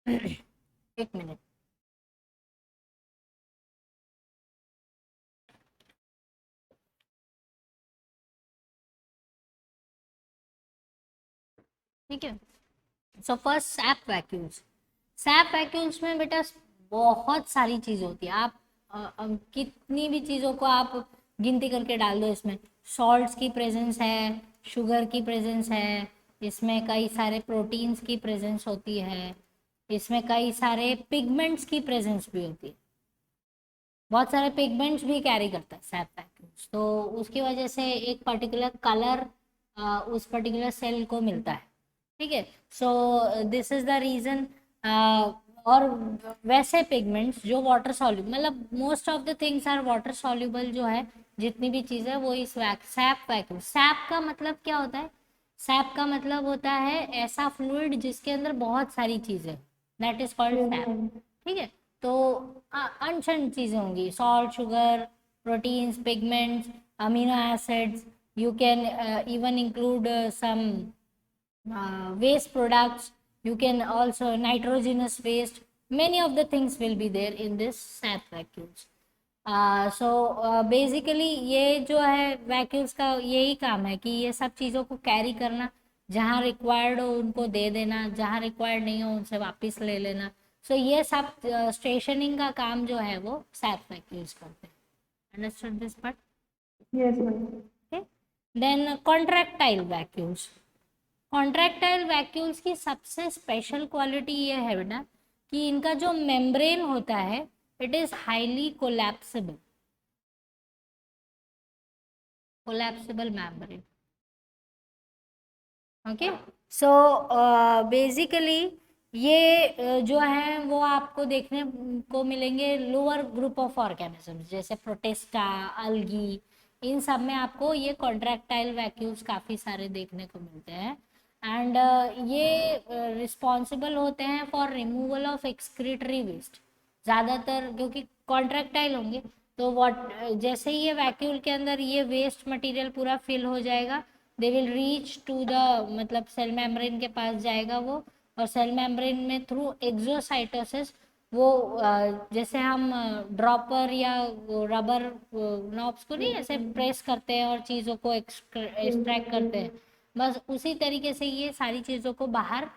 एक मिनट। ठीक है, so first SAP vacuums. SAP vacuums में बेटा बहुत सारी चीज़ होती है। आप कितनी भी चीज़ों को आप गिनती करके डाल दो इसमें। सॉल्ट्स की प्रेजेंस है, शुगर की प्रेजेंस है, इसमें कई सारे प्रोटीन्स की प्रेजेंस होती है, इसमें कई सारे पिगमेंट्स की प्रेजेंस भी होती है। बहुत सारे पिगमेंट्स भी कैरी करता है सैप वैक्यूम्स, तो उसकी वजह से एक पर्टिकुलर कलर उस पर्टिकुलर सेल को मिलता है। ठीक है, so this is the reason. और वैसे पिगमेंट्स जो वाटर सॉल्यूबल, मतलब most of the things are water soluble जो है, जितनी भी चीज़ है वो इस सैप वैक्यूम। सैप का मतलब क्या होता है? सैप का मतलब होता है ऐसा फ्लूइड जिसके अंदर बहुत सारी चीज़ें, दैट इज कॉल्ड सैप। ठीक है, तो अनशन चीज़ें होंगी, salt, sugar, proteins, pigments, amino acids, you can even include some waste products, you can also nitrogenous waste, many of the things will be there in this sap vacuums. So basically ये जो है vacuums का यही काम है कि ये सब चीज़ों को कैरी करना, जहाँ रिक्वायर्ड हो उनको दे देना, जहाँ रिक्वायर्ड नहीं हो उनसे वापस ले लेना। सो ये सब स्टेशनिंग का काम जो है वो सैप वैक्यूम्स करते हैं। Understood this part? Yes ma'am. Okay, then contractile vacuums. Contractile vacuoles की सबसे स्पेशल क्वालिटी ये है बेटा कि इनका जो मेम्ब्रेन होता है it is highly collapsible, collapsible membrane. Okay, so basically ये जो है वो आपको देखने को मिलेंगे लोअर ग्रुप ऑफ ऑर्गेनिज्म जैसे प्रोटिस्टा, अल्गी, इन सब में आपको ये कॉन्ट्रैक्टाइल वैक्यूल्स काफ़ी सारे देखने को मिलते हैं। एंड ये रिस्पॉन्सिबल होते हैं for removal of excretory waste ज़्यादातर, क्योंकि कॉन्ट्रैक्टाइल होंगे तो जैसे ही ये वैक्यूल के अंदर ये वेस्ट मटेरियल पूरा फिल हो जाएगा, they will reach to the, मतलब सेल मेम्ब्रेन के पास जाएगा वो, और सेल मेम्ब्रेन में थ्रू एक्सोसाइटोसिस वो जैसे हम ड्रॉपर या रबर नॉब्स को नहीं ऐसे प्रेस करते हैं और चीज़ों को एक्सट्रैक्ट करते हैं, बस उसी तरीके से ये सारी चीज़ों को बाहर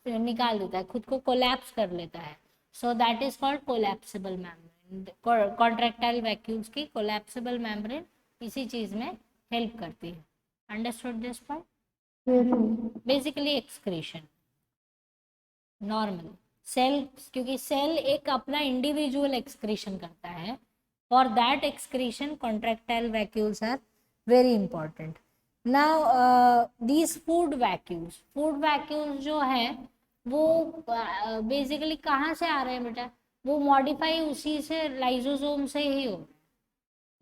निकाल देता है, खुद को कोलैप्स कर लेता है। So that is called collapsible membrane. Contractile vacuoles की कोलैप्सिबल मेम्ब्रेन इसी चीज़ में हेल्प करती है। Understood this part? Basically excretion normal cell, क्योंकि सेल एक अपना इंडिविजुअल एक्सक्रीशन करता है, for that excretion contractile vacuoles are very important. Now these food vacuoles जो है वो बेसिकली कहाँ से आ रहे हैं बेटा? वो मॉडिफाई उसी से लाइजोसोम से ही हो,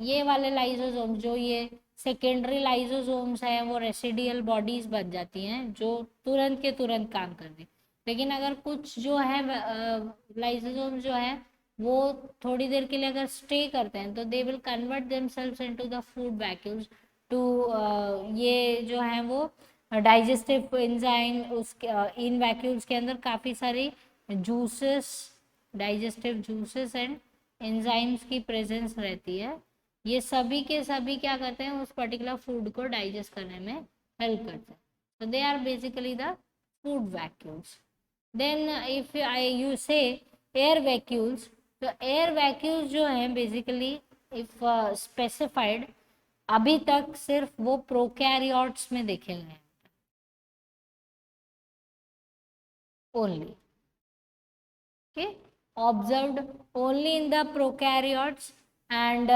ये वाले लाइजोसोम जो ये सेकेंडरी लाइजोसोम्स हैं वो रेसिडियल बॉडीज बन जाती हैं जो तुरंत के तुरंत काम कर रही। लेकिन अगर कुछ जो है लाइजोसोम जो है वो थोड़ी देर के लिए अगर स्टे करते हैं तो they will convert themselves into the food vacuoles too, ये जो है वो डाइजेस्टिव एंजाइम उसके इन वैक्यूल्स के अंदर काफ़ी सारी juices, digestive juices and enzymes की प्रेजेंस रहती है। ये सभी के सभी क्या करते हैं? उस पर्टिकुलर फूड को डाइजेस्ट करने में हेल्प करते हैं। so they are basically the food vacuoles. Then if you say air vacuoles, तो air vacuoles जो हैं basically if specified, अभी तक सिर्फ वो प्रोकैरियोट्स में देखे गए हैं only. Okay, observed only in the prokaryotes, and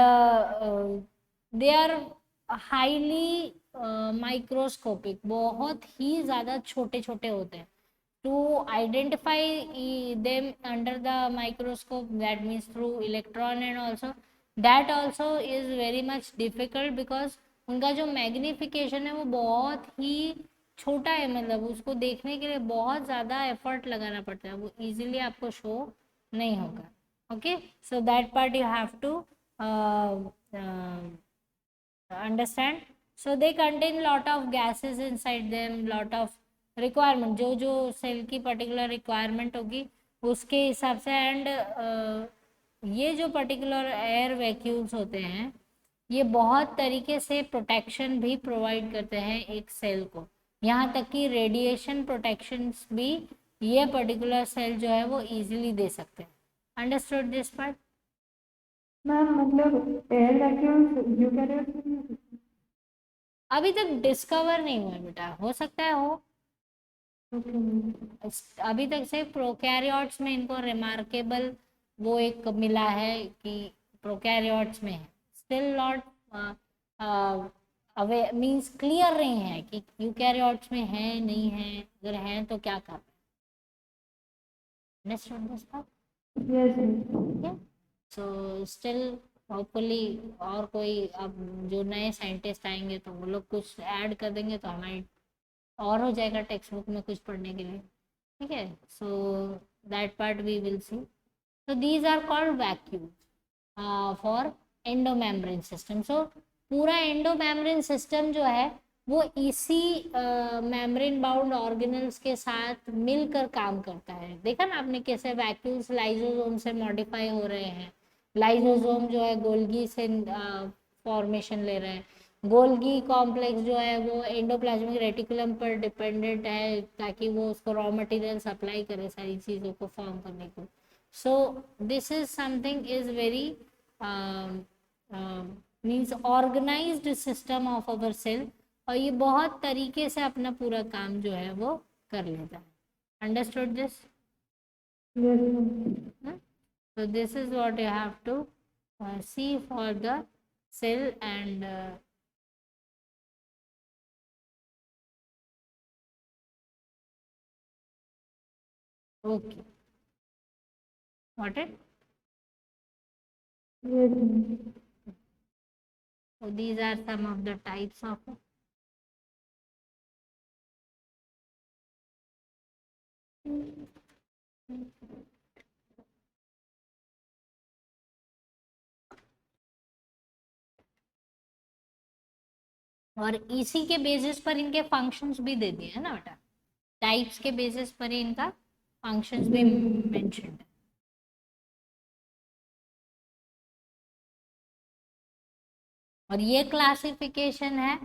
they are highly microscopic, बहुत ही ज़्यादा छोटे छोटे होते हैं। To identify them under the microscope, that means through electron, and also that also is very much difficult because उनका जो magnification है वो बहुत ही छोटा है, मतलब उसको देखने के लिए बहुत ज़्यादा एफर्ट लगाना पड़ता है, वो इजीली आपको शो नहीं होगा। Okay, so that part you have to understand. So they contain lot of gases inside them, lot of requirement, जो जो सेल की पर्टिकुलर रिक्वायरमेंट होगी उसके हिसाब से। एंड ये जो पर्टिकुलर एयर वैक्यूल्स होते हैं ये बहुत तरीके से प्रोटेक्शन भी प्रोवाइड करते हैं एक सेल को, यहाँ तक कि रेडिएशन प्रोटेक्शन भी ये पर्टिकुलर सेल जो है वो इजीली दे सकते हैं। Understood this part? मैम मतलब एयर वैक्यूम्स यूकैरियोट्स में नहीं हो सकते? अभी तक डिस्कवर नहीं हुआ है बेटा, हो सकता है हो। Okay ma'am. अभी तक से प्रोकैरियोट्स में इनको रिमार्केबल वो एक मिला है कि प्रोकैरियोट्स में है, still not away means clear नहीं है कि यूकैरियोट्स में है नहीं है, अगर है तो क्या कर yes ma'am. So still hopefully और कोई अब जो नए साइंटिस्ट आएंगे तो वो लोग कुछ ऐड कर देंगे तो हमारी और हो जाएगा टेक्स्ट बुक में कुछ पढ़ने के लिए। ठीक है, so that part we will see. so these are called vacuum for endomembrane system। so पूरा एंडोमेम्ब्रेन सिस्टम जो है वो इसी मेम्ब्रेन बाउंड ऑर्गेनल्स के साथ मिलकर काम करता है। देखा ना आपने कैसे वैक्यूल्स लाइजोसोम से मॉडिफाई हो रहे हैं, लाइजोसोम जो है गोल्गी से फॉर्मेशन ले रहे हैं, गोल्गी कॉम्प्लेक्स जो है वो एंडोप्लाज्मिक रेटिकुलम पर डिपेंडेंट है ताकि वो उसको रॉ मटेरियल सप्लाई करे सारी चीज़ों को फॉर्म करने को। so this is something is very means organized system of our cell, और ये बहुत तरीके से अपना पूरा काम जो है वो कर लेता है। Understood this? Yes ma'am. so this is what you have to see for the cell and okay, got it? Yes ma'am. so these are some of the types of और इसी के बेसिस पर इनके फंक्शंस भी दे दिए है ना बेटा, टाइप्स के बेसिस पर ही इनका फंक्शंस भी मेंशन है। और ये क्लासिफिकेशन है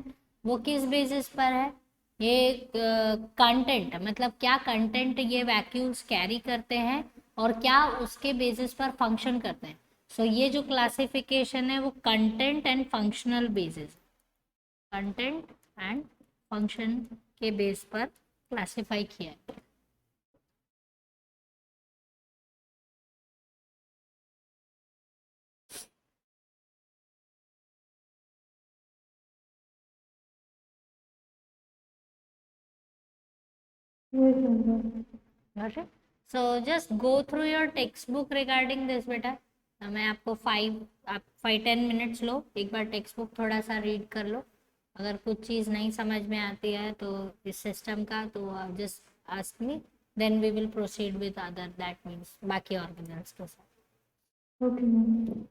वो किस बेसिस पर है, ये कंटेंट मतलब क्या कंटेंट ये वैक्यूल्स कैरी करते हैं और क्या उसके बेसिस पर फंक्शन करते हैं। सो ये जो क्लासिफिकेशन है वो content and functional basis, content and function के बेस पर क्लासिफाई किया है। Yes ma'am. Got it? So just go through your textbook regarding this बेटा। मैं आपको 5-10 मिनट्स लो, एक बार टेक्स्ट बुक थोड़ा सा रीड कर लो, अगर कुछ चीज़ नहीं समझ में आती है तो इस सिस्टम का तो just ask me, then we will proceed with other, that means बाकी ऑर्गेनल्स के साथ। Okay ma'am.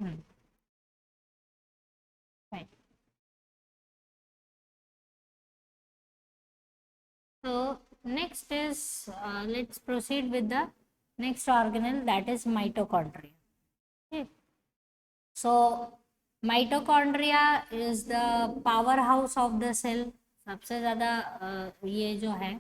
Fine. So next is let's proceed with the next organelle, that is mitochondria. Okay. So mitochondria is the powerhouse of the cell. सबसे ज़्यादा ये जो है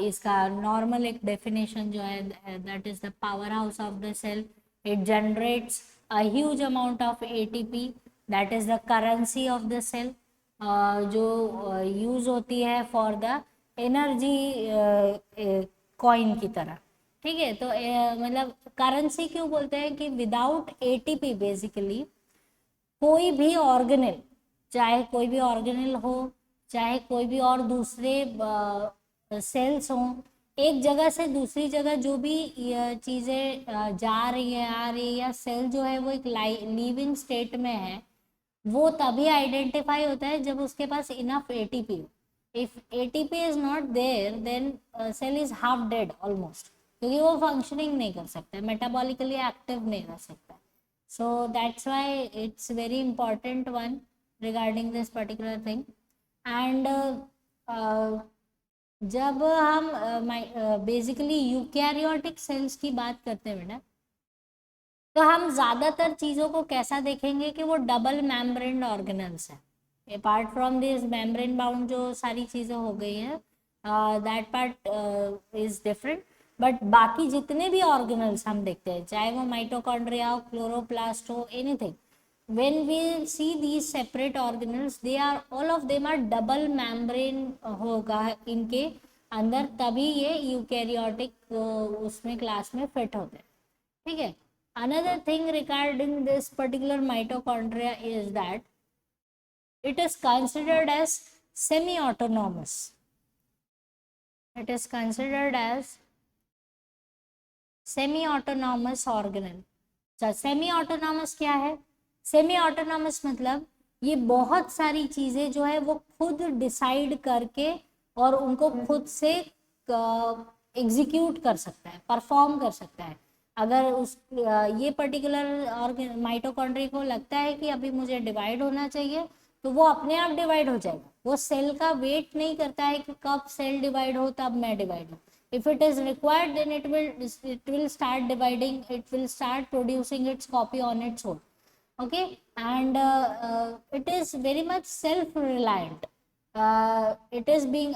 इसका normal एक डेफिनेशन जो है that is the power house of the cell. It generates a huge amount of ATP, that is the currency of the cell, जो यूज होती है फॉर द एनर्जी कॉइन की तरह. ठीक है, तो मतलब करेंसी क्यों बोलते हैं कि विदाउट एटीपी बेसिकली कोई भी ऑर्गेनेल, चाहे कोई भी ऑर्गेनेल हो, चाहे कोई भी और दूसरे सेल्स हों, एक जगह से दूसरी जगह जो भी चीज़ें जा रही है आ रही है, या सेल जो है वो एक लिविंग स्टेट में है, वो तभी आइडेंटिफाई होता है जब उसके पास इनफ एटीपी हो. If ATP is not there then cell is half dead almost, क्योंकि वो फंक्शनिंग नहीं कर सकता, मेटाबॉलिकली एक्टिव नहीं रह सकता. So that's why it's very important one regarding this particular thing. And जब हम बेसिकली यूकैरियोटिक सेल्स की बात करते हैं बेटा, तो हम ज़्यादातर चीज़ों को कैसा देखेंगे कि वो डबल मेम्ब्रेन ऑर्गेनल्स है. Apart from this membrane bound जो सारी चीज़ें हो गई हैं, that part is different. But बाकी जितने भी ऑर्गेनल्स हम देखते हैं, चाहे वो माइटोकॉन्ड्रिया हो, क्लोरोप्लास्ट हो, anything, when we see these separate organelles, they are all of them are double membrane होगा इनके अंदर, तभी ये यूकैरियोटिक उसमें क्लास में फिट होते हैं. ठीक है. another thing regarding this particular mitochondria is that it is considered as semi autonomous. It is considered as semi autonomous organelle. Semi autonomous क्या है? सेमी ऑटोनॉमस मतलब ये बहुत सारी चीजें जो है वो खुद डिसाइड करके और उनको खुद से एग्जीक्यूट कर सकता है, परफॉर्म कर सकता है. अगर उस ये पर्टिकुलर माइटोकॉन्ड्रिया को लगता है कि अभी मुझे डिवाइड होना चाहिए, तो वो अपने आप डिवाइड हो जाएगा. वो सेल का वेट नहीं करता है कि कब सेल डिवाइड हो तब मैं डिवाइड हूँ. If it is required, then it will start dividing, it will start producing its copy on its own. Okay, and it is very much self reliant. It is being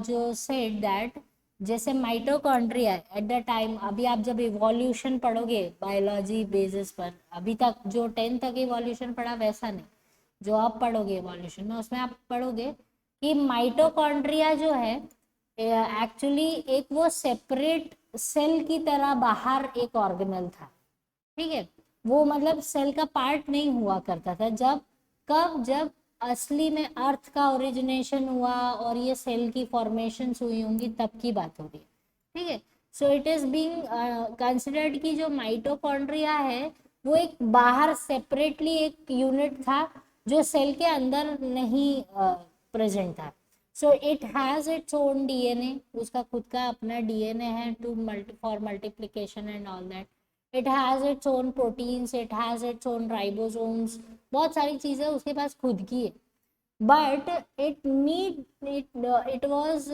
जो said that जैसे mitochondria at the time, अभी आप जब evolution पढ़ोगे biology basis पर, अभी तक जो 10 तक इवोल्यूशन पढ़ा वैसा नहीं, जो आप पढ़ोगे इवोल्यूशन में उसमें आप पढ़ोगे कि माइटोकॉन्ड्रिया जो है एक्चुअली एक वो सेपरेट सेल की तरह बाहर एक ऑर्गेनल था. ठीक है, वो मतलब सेल का पार्ट नहीं हुआ करता था. जब असली में अर्थ का ओरिजिनेशन हुआ और ये सेल की फॉर्मेशन हुई होंगी तब की बात हो रही है. ठीक है. So it is being considered कि जो माइटोकॉन्ड्रिया है वो एक बाहर सेपरेटली एक यूनिट था जो सेल के अंदर नहीं प्रेजेंट था. So it has its own DNA, उसका खुद का अपना DNA है for multiplication and all that. It has its own proteins, it has its own ribosomes, बहुत सारी चीज़ें उसके पास खुद की है. But it was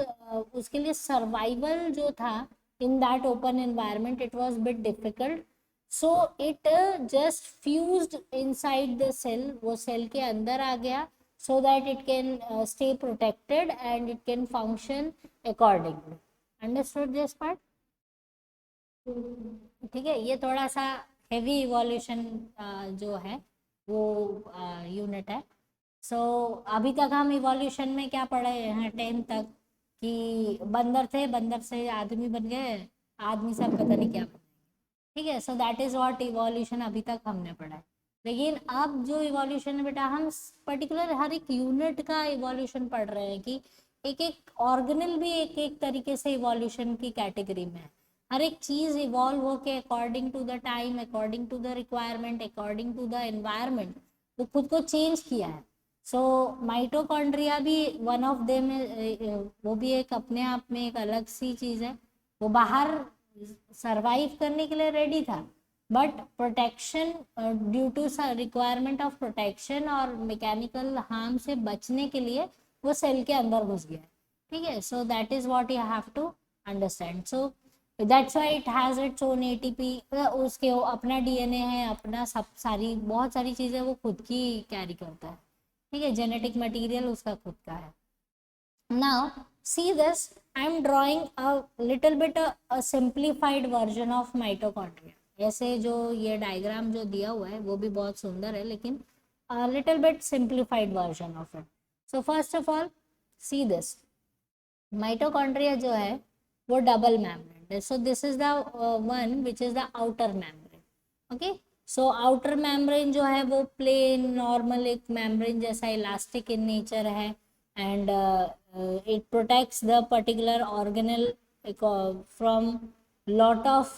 उसके लिए survival जो था in that open environment, it was bit difficult. So it just fused inside the cell, वो सेल के अंदर आ गया, so that it can stay protected and it can function accordingly. Understood this part? ठीक है. ये थोड़ा सा हेवी इवोल्यूशन जो है वो यूनिट है. सो अभी तक हम इवोल्यूशन में क्या पढ़े हैं 10 तक कि बंदर थे, बंदर से आदमी बन गए, आदमी से पता नहीं क्या बन गए. ठीक है. So that is what evolution अभी तक हमने पढ़ा है. लेकिन अब जो इवोल्यूशन है बेटा, हम पर्टिकुलर हर एक यूनिट का इवोल्यूशन पढ़ रहे हैं कि एक एक ऑर्गेनल भी एक एक तरीके से इवोल्यूशन की कैटेगरी में है. हर एक चीज इवॉल्व होके according to the time, according to the requirement, according to the environment वो खुद को चेंज किया है. सो माइटोकॉन्ड्रिया भी वन ऑफ देम, वो भी एक अपने आप में एक अलग सी चीज है. वो बाहर सरवाइव करने के लिए रेडी था but protection due to requirement of protection और मैकेनिकल हार्म से बचने के लिए वो सेल के अंदर घुस गया है, ठीक है। So that is what you have to understand. So that's why it has its own ATP, उसके अपना डीएनए है, अपना सब सारी बहुत सारी चीज़ें वो खुद की कैरी करता है, ठीक है। जेनेटिक मटेरियल उसका खुद का है। Now see this, I am drawing a little bit a simplified version of mitochondria। ऐसे जो ये डायग्राम जो दिया हुआ है वो भी बहुत सुंदर है, लेकिन a little bit simplified version of it। So first of all see this, mitochondria जो है वो डबल मेम्ब्रेन है। So this is the one which is the outer membrane, okay। So outer membrane जो है वो प्लेन नॉर्मल एक membrane जैसा elastic in nature है, and it protects the particular organelle from lot of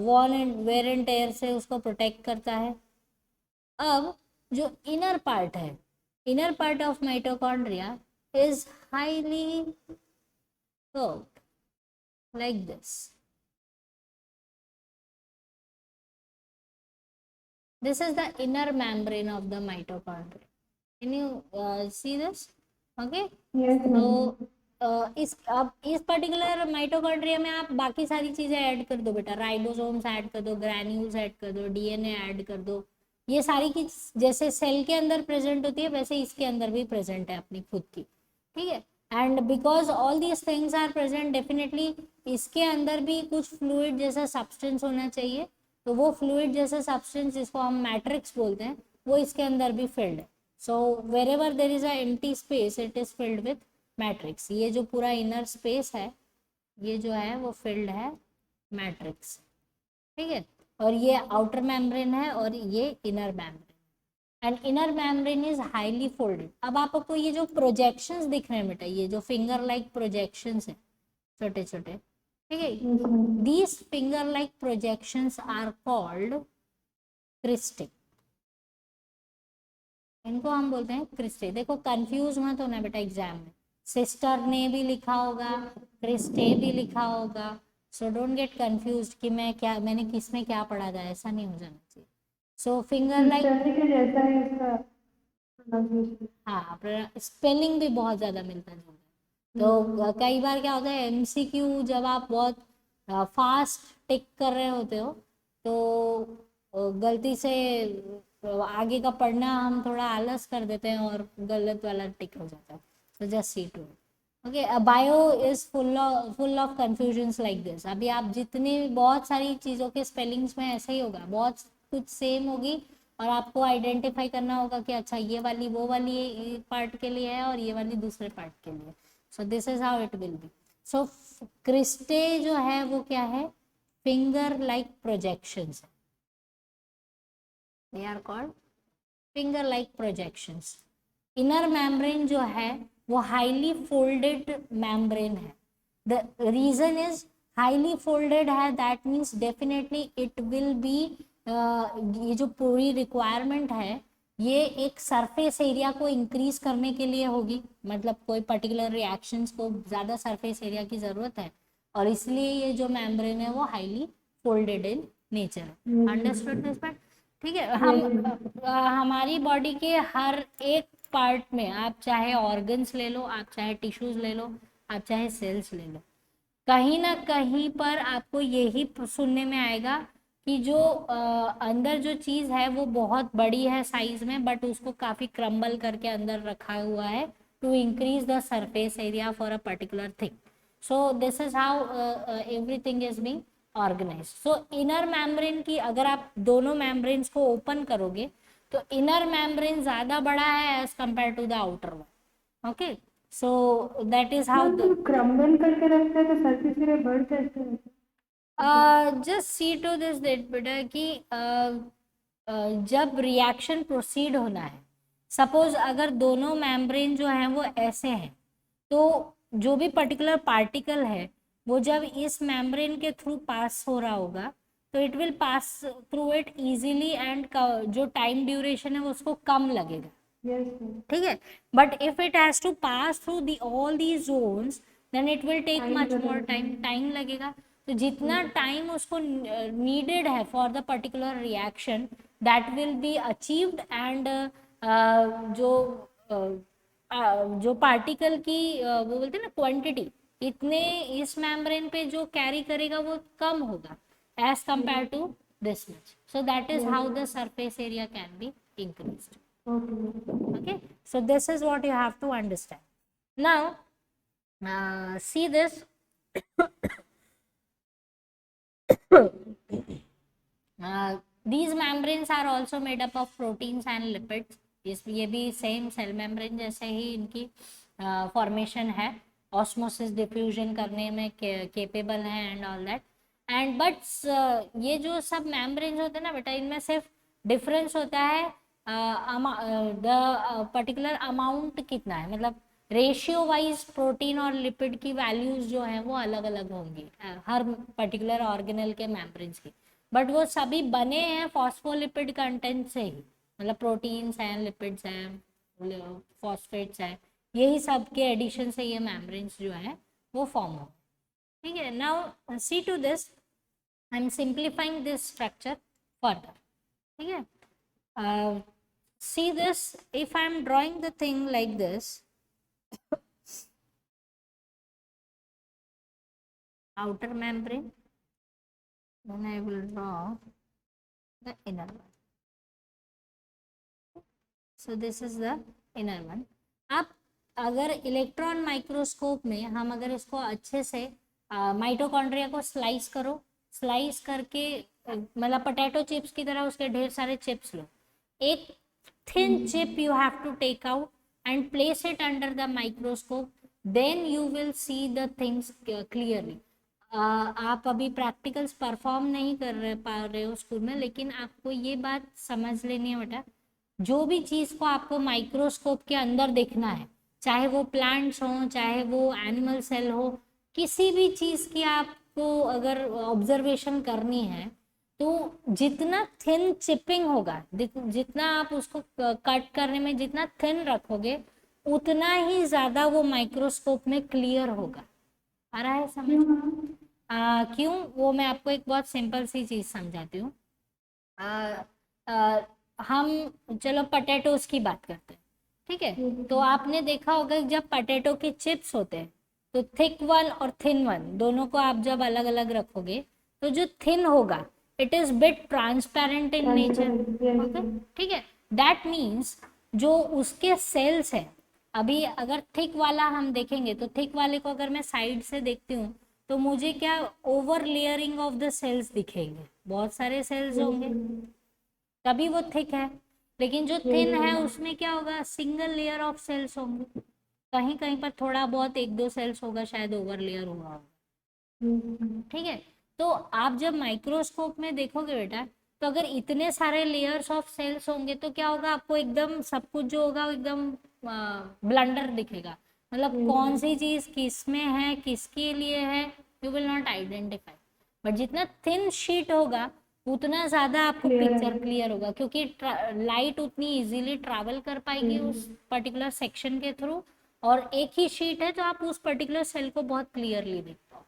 wear and tear से उसको protect करता है। अब जो inner part है, inner part of mitochondria is highly curved like this। This is the inner membrane of the mitochondria। Can you see this? Okay। Yes, तो इस particular mitochondria में आप बाकी सारी चीजें ऐड कर दो बेटा, राइबोसोम्स ऐड कर दो, ग्रैन्यूल्स ऐड कर दो, डीएनए ऐड कर दो, ये सारी की जैसे सेल के अंदर प्रेजेंट होती है वैसे इसके अंदर भी प्रेजेंट है अपनी खुद की, ठीक है। And because all these things are present, definitely इसके अंदर भी कुछ फ्लूइड जैसा सब्सटेंस होना चाहिए। तो वो फ्लूइड जैसा सब्सटेंस जिसको हम मैट्रिक्स बोलते हैं वो इसके अंदर भी फिल्ड है। सो wherever there is a empty space it is filled with matrix। ये जो पूरा इनर स्पेस है ये जो है वो फिल्ड है मैट्रिक्स, ठीक है। और ये आउटर मेम्ब्रेन है और ये inner membrane, and inner membrane is highly folded. अब आपको ये जो प्रोजेक्शंस दिख रहे हैं बेटा, ये जो फिंगर लाइक प्रोजेक्शंस है छोटे छोटे, ठीक है, these finger like projections are called cristae. इनको हम बोलते हैं क्रिस्टे। देखो कंफ्यूज मत होना बेटा एग्जाम में, सिस्टर ने भी लिखा होगा, क्रिस्टे भी लिखा होगा। सो डोंट गेट कंफ्यूज कि मैंने किस में क्या पढ़ा था, ऐसा नहीं हो जाना चाहिए। सो फिंगर लाइक, के जैसा है इसका pronunciation। हाँ स्पेलिंग भी बहुत ज़्यादा मिलता जुलता है। तो कई बार क्या होता है एमसीक्यू जब आप बहुत फास्ट टिक कर रहे होते हो तो गलती से आगे का पढ़ना हम थोड़ा आलस कर देते हैं और गलत वाला टिक हो जाता है। तो just see to okay. Bio is full of confusions like this. अभी आप जितनी बहुत सारी चीज़ों के स्पेलिंग्स में ऐसा ही होगा, बहुत कुछ सेम होगी और आपको आइडेंटिफाई करना होगा कि अच्छा ये वाली वो वाली पार्ट के लिए है और ये वाली दूसरे पार्ट के लिए। So this is how it will be. So cristae जो है वो क्या है, फिंगर लाइक प्रोजेक्शंस है, they are called finger like projections. Inner membrane जो है वो हाईली फोल्डेड मेम्ब्रेन है। The reason is highly folded है, that means definitely it will be, ये जो पूरी रिक्वायरमेंट है ये एक सरफेस एरिया को इंक्रीज करने के लिए होगी, मतलब कोई पर्टिकुलर रिएक्शंस को ज़्यादा सरफेस एरिया की ज़रूरत है और इसलिए ये जो मेम्ब्रेन है वो हाईली फोल्डेड इन नेचर है। अंडरस्टूड दिस पार्ट, ठीक है। हमारी बॉडी के हर एक पार्ट में आप चाहे ऑर्गन्स ले लो, आप चाहे टिश्यूज ले लो, आप चाहे सेल्स ले लो, कहीं ना कहीं पर आपको यही सुनने में आएगा कि जो अंदर जो चीज़ है वो बहुत बड़ी है साइज में, बट उसको काफ़ी क्रम्बल करके अंदर रखा हुआ है to increase the surface area for a particular thing. So this is how everything is being organize. So inner membrane की अगर आप दोनों मेम्ब्रेन्स को ओपन करोगे तो इनर मेम्ब्रेन ज़्यादा बड़ा है as compare to the outer one, okay. So that is how crumble करके रखते हैं तो सरफेस एरिया बढ़ कैसे है? Just see to this that बेटा कि जब रिएक्शन प्रोसीड होना है, सपोज अगर दोनों मेम्ब्रेन जो है वो ऐसे हैं तो जो भी पर्टिकुलर पार्टिकल है वो जब इस मेम्ब्रेन के थ्रू पास हो रहा होगा तो it will pass through it easily and जो टाइम ड्यूरेशन है वो उसको कम लगेगा, ठीक है। But if it has to pass through the all the zones then it will take much more time, time लगेगा। तो जितना टाइम उसको नीडेड है for the particular reaction that will be achieved and जो जो पार्टिकल की वो बोलते हैं ना क्वांटिटी, इतने इस मेम्ब्रेन पे जो कैरी करेगा वो कम होगा as compare to this much. So that is how the surface area can be increased. Okay, so this is what you have to understand. Now see this. These membranes are also made up of proteins and lipids. ये भी same cell membrane जैसे ही इनकी formation है, osmosis diffusion करने में capable है and all that. And but ये जो सब मेम्ब्रेन्स होते हैं ना बेटा, इनमें सिर्फ डिफरेंस होता है द पर्टिकुलर अमाउंट कितना है, मतलब रेशियो वाइज प्रोटीन और लिपिड की वैल्यूज जो है वो अलग अलग होंगी हर पर्टिकुलर ऑर्गेनल के मेम्ब्रेन्स की. बट वो सभी बने हैं फॉस्फोलिपिड कंटेंट से ही, मतलब प्रोटीन्स हैं, लिपिड्स हैं, फॉस्फेट्स हैं, यही सब के एडिशन से ये मेम्ब्रेन्स जो है वो फॉर्म हो. ठीक है. Now see to this, I am simplifying this structure further. ठीक है. See this, if I am drawing the thing like this, outer membrane, then I will draw the inner one. So this is the inner one. अब अगर electron microscope में हम अगर इसको अच्छे से माइटोकॉन्ड्रिया को स्लाइस करो, स्लाइस करके मतलब पोटैटो चिप्स की तरह उसके ढेर सारे चिप्स लो, एक thin chip you have to take out and place it under the microscope, then you will see the things clearly. आप अभी प्रैक्टिकल्स परफॉर्म नहीं कर पा रहे हो स्कूल में, लेकिन आपको ये बात समझ लेनी है बेटा, जो भी चीज़ को आपको माइक्रोस्कोप के अंदर देखना है, चाहे वो प्लांट्स हो, चाहे वो एनिमल सेल हो, किसी भी चीज़ की आपको अगर ऑब्जर्वेशन करनी है तो जितना थिन चिपिंग होगा, जितना आप उसको कट करने में जितना थिन रखोगे, उतना ही ज़्यादा वो माइक्रोस्कोप में क्लियर होगा. आ रहा है समझ? क्यों, वो मैं आपको एक बहुत सिंपल सी चीज़ समझाती हूँ. हम चलो पटेटोज की बात करते हैं. ठीक है. तो आपने देखा होगा जब पटेटो के चिप्स होते हैं तो थिक वन और थिन वन दोनों को आप जब अलग अलग रखोगे तो जो थिन होगा it is bit transparent in nature. Okay. ठीक है. दैट मीन्स जो उसके सेल्स है, अभी अगर थिक वाला हम देखेंगे तो थिक वाले को अगर मैं साइड से देखती हूँ तो मुझे क्या over layering of the cells दिखेंगे, बहुत सारे सेल्स होंगे तभी वो थिक है. लेकिन जो थिन है उसमें क्या होगा, सिंगल लेयर ऑफ सेल्स होंगे, कहीं कहीं पर थोड़ा बहुत एक दो सेल्स होगा, शायद ओवर लेयर हुआ होगा. ठीक है. तो आप जब माइक्रोस्कोप में देखोगे बेटा, तो अगर इतने सारे लेयर्स ऑफ सेल्स होंगे तो क्या होगा, आपको एकदम सब कुछ जो होगा एकदम ब्लंडर दिखेगा, मतलब कौन सी चीज किस में है, किसके लिए है, you will not identify. But जितना थिन शीट होगा उतना ज्यादा आपको पिक्चर क्लियर होगा, क्योंकि लाइट उतनी इजीली ट्रैवल कर पाएगी उस पर्टिकुलर सेक्शन के थ्रू, और एक ही शीट है तो आप उस पर्टिकुलर सेल को बहुत क्लियरली देख पाओ.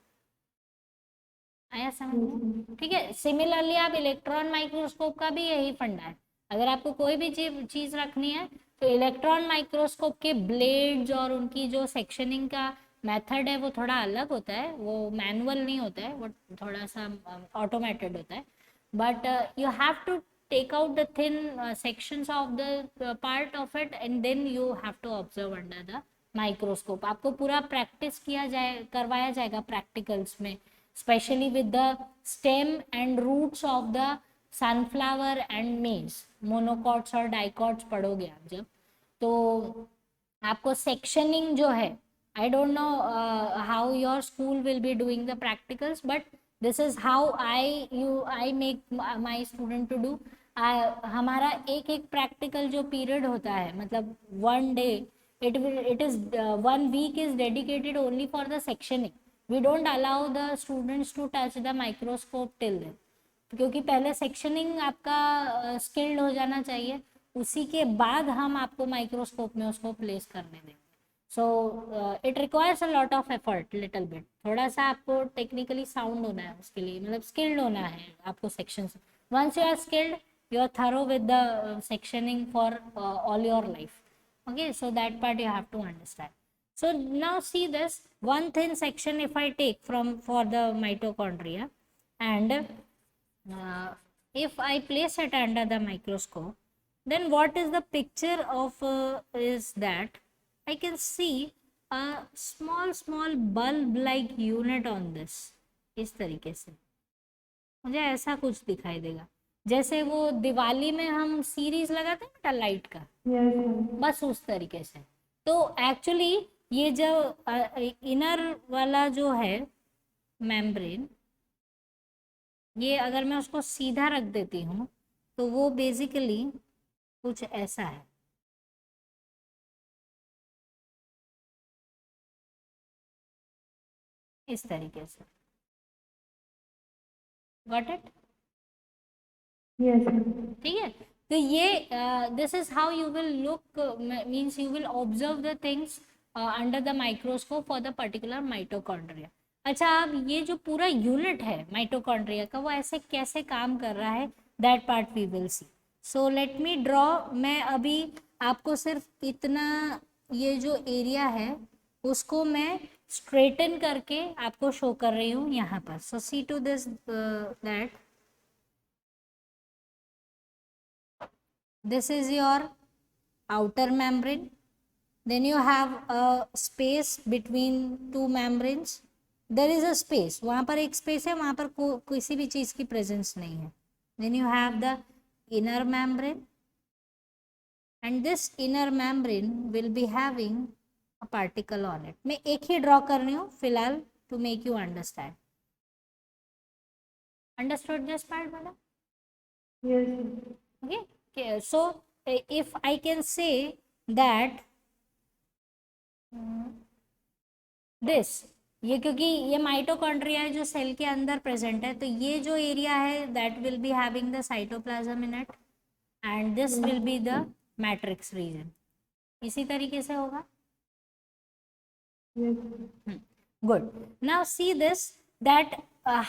आया समझ? ठीक है. सिमिलरली आप इलेक्ट्रॉन माइक्रोस्कोप का भी यही फंडा है. अगर आपको कोई भी चीज रखनी है तो इलेक्ट्रॉन माइक्रोस्कोप के ब्लेड्स और उनकी जो सेक्शनिंग का मेथड है वो थोड़ा अलग होता है, वो मैनुअल नहीं होता है, वो थोड़ा सा ऑटोमेटेड होता है. But you have to take out the thin sections of the part of it and then you have to observe under the microscope. आपको पूरा प्रैक्टिस किया जाए, करवाया जाएगा प्रैक्टिकल्स में, specially with the stem and roots of the sunflower and maize. Monocots और dicots पढ़ोगे आप जब, तो आपको सेक्शनिंग जो है, I don't know how your school will be doing the practicals, but this is how I make my student to do. हमारा एक एक प्रैक्टिकल जो पीरियड होता है, मतलब one day, it is 1 week is dedicated only for the sectioning. We don't allow the students to touch the microscope till then, क्योंकि पहले sectioning आपका स्किल्ड हो जाना चाहिए, उसी के बाद हम आपको माइक्रोस्कोप में उसको प्लेस करने देंगे. So it requires a lot of effort, little bit, थोड़ा सा आपको टेक्निकली साउंड होना है उसके लिए, मतलब स्किल्ड होना है आपको section. Once you are skilled, you are thorough with the sectioning for all your life. Okay, so that part you have to understand. So now see this one thin section if I take from for the mitochondria, and if I place it under the microscope, then what is the picture of is that I can see a small bulb like unit on this. इस तरीके से मुझे ऐसा कुछ दिखाई देगा, जैसे वो दिवाली में हम सीरीज लगाते हैं ना लाइट का, yes, बस उस तरीके से। तो एक्चुअली ये जो इनर वाला जो है मेम्ब्रेन, ये अगर मैं उसको सीधा रख देती हूँ तो वो बेसिकली कुछ ऐसा है, इस तरीके से। Got it? yes, ठीक है, तो ये this is how you will look, means you will observe the things under the microscope for the particular mitochondria. अच्छा, अब ये जो पूरा यूनिट है माइटोकॉन्ड्रिया का, वो ऐसे कैसे काम कर रहा है, that part we will see. So let me draw, मैं अभी आपको सिर्फ इतना, ये जो एरिया है उसको मैं स्ट्रेटन करके आपको शो कर रही हूँ यहाँ पर। So see to this that this is your outer membrane, then you have a space between two membranes, there is a space, वहाँ पर एक space है, वहाँ पर किसी भी चीज़ की presence नहीं है। then you have the inner membrane, and this inner membrane will be having a particle on it। मैं एक ही draw कर रही हूँ फिलहाल to make you understand। understood this part, madam? yes, Okay, so if I can say that this, ये क्योंकि ये mitochondria है जो सेल के अंदर प्रेजेंट है, तो ये जो एरिया है that will be having the cytoplasm in it, and this will be the matrix region. इसी तरीके से होगा। yes, Good. Now see this, that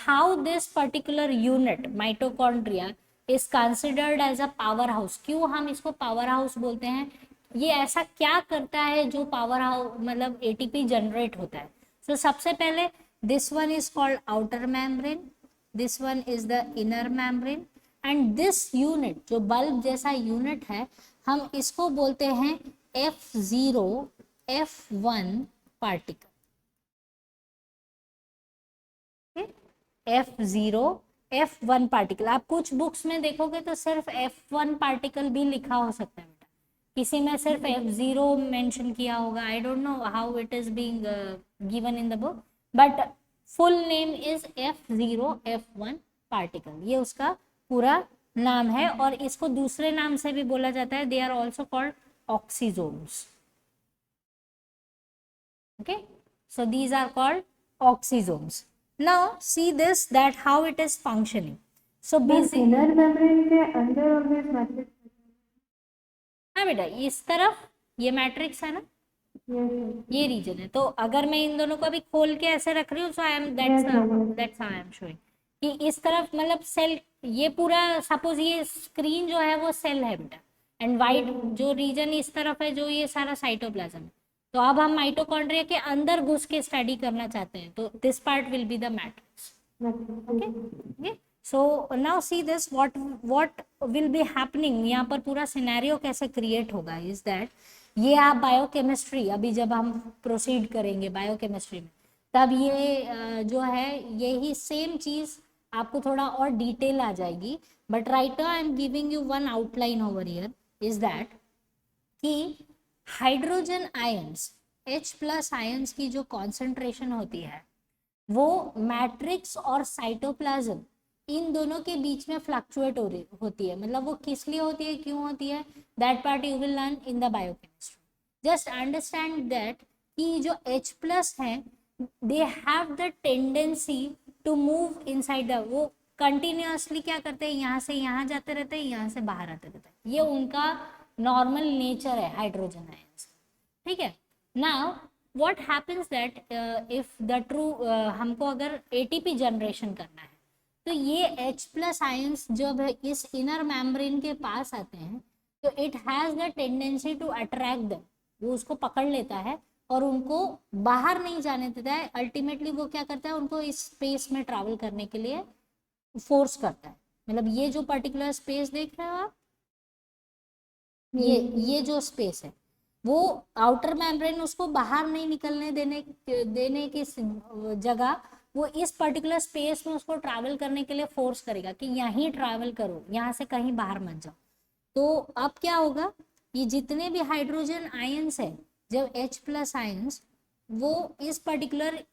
how this particular unit mitochondria is considered as a powerhouse। क्यों हम इसको power house बोलते हैं, ये ऐसा क्या करता है जो पावर हाउस, मतलब एटीपी जनरेट होता है। तो सबसे पहले this one is called outer membrane, this one is the inner membrane, and this unit जो बल्ब जैसा यूनिट है, हम इसको बोलते हैं F0 F1 particle. F0 F1 particle, आप कुछ बुक्स में देखोगे तो सिर्फ F1 पार्टिकल भी लिखा हो सकता है बेटा, किसी में सिर्फ F0 मेंशन किया होगा। आई don't know how it is being given in the book, but full name is F0 F1 particle, ये उसका पूरा नाम है। और इसको दूसरे नाम से भी बोला जाता है, they are also called oxysomes. okay, so these are called oxysomes। now see this, that how it is functioning। so basic, inner membrane के अंदर ऑलवेज मैट्रिक्स, हाँ बेटा, इस तरफ ये मैट्रिक्स है ना, yes, ये रीजन है। तो अगर मैं इन दोनों को अभी खोल के ऐसे रख रही हूँ, so I am that's how I am showing कि इस तरफ मतलब सेल, ये पूरा सपोज ये स्क्रीन जो है वो सेल है बेटा, एंड वाइट जो रीजन इस तरफ है जो ये सारा साइटोप्लाज्म है। तो अब हम माइटोकॉन्ड्रिया के अंदर घुस के स्टडी करना चाहते हैं, तो this part will be the matrix. okay, so now see this, what will be happening, यहाँ पर पूरा सिनेरियो कैसे क्रिएट होगा इज दैट, ये आप बायोकेमिस्ट्री अभी जब हम प्रोसीड करेंगे बायोकेमिस्ट्री में, तब ये जो है यही सेम चीज आपको थोड़ा और डिटेल आ जाएगी। But right now I am giving you one outline over here, is that कि हाइड्रोजन आयंस H+ आयंस की जो कॉन्सेंट्रेशन होती है वो मैट्रिक्स और साइटोप्लाज्म इन दोनों के बीच में फ्लक्चुएट होती है। मतलब वो किस लिए होती है, क्यों होती है, that part you will learn in the biochemistry. Just understand that कि जो H+ है they have the tendency to move inside the, वो कंटिन्यूअसली क्या करते हैं, यहाँ से यहाँ जाते रहते हैं, यहाँ से बाहर आते रहते हैं, ये उनका नॉर्मल नेचर है हाइड्रोजन आयंस। ठीक है, now what happens that if the true हमको अगर एटीपी जनरेशन करना है तो ये H प्लस आयंस जब इस इनर मेम्ब्रेन के पास आते हैं तो it has the tendency to attract them, वो उसको पकड़ लेता है और उनको बाहर नहीं जाने देता है। अल्टीमेटली वो क्या करता है, उनको इस स्पेस में ट्रैवल करने के लिए फोर्स करता है। मतलब ये जो पर्टिकुलर स्पेस देख रहे हो आप, ये जो स्पेस है वो आउटर मेम्ब्रेन उसको बाहर नहीं निकलने देने की जगह वो इस पर्टिकुलर स्पेस में उसको ट्रैवल करने के लिए फोर्स करेगा कि यहीं ट्रैवल करो, यहाँ से कहीं बाहर मत जाओ। तो अब क्या होगा, ये जितने भी हाइड्रोजन आयंस है, जब H प्लस आयंस वो इस पर्टिकुलर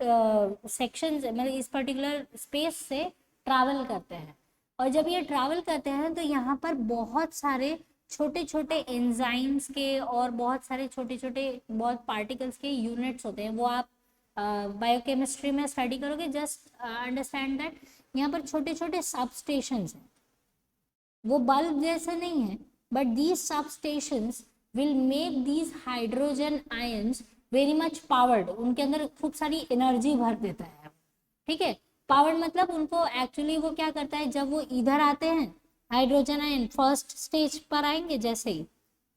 सेक्शन से मतलब इस पर्टिकुलर स्पेस से ट्रैवल करते हैं, और जब ये ट्रैवल करते हैं तो यहाँ पर बहुत सारे छोटे छोटे एंजाइम्स के और बहुत सारे छोटे छोटे बहुत पार्टिकल्स के यूनिट्स होते हैं। वो आप बायोकेमिस्ट्री में स्टडी करोगे, जस्ट अंडरस्टैंड दैट यहाँ पर छोटे छोटे सबस्टेशंस हैं। वो बल्ब जैसे नहीं है, but these substations will make these hydrogen ions very much powered, उनके अंदर खूब सारी एनर्जी भर देता है। ठीक है, पावर्ड मतलब उनको एक्चुअली वो क्या करता है, जब वो इधर आते हैं हाइड्रोजन आयन फर्स्ट स्टेज पर आएंगे, जैसे ही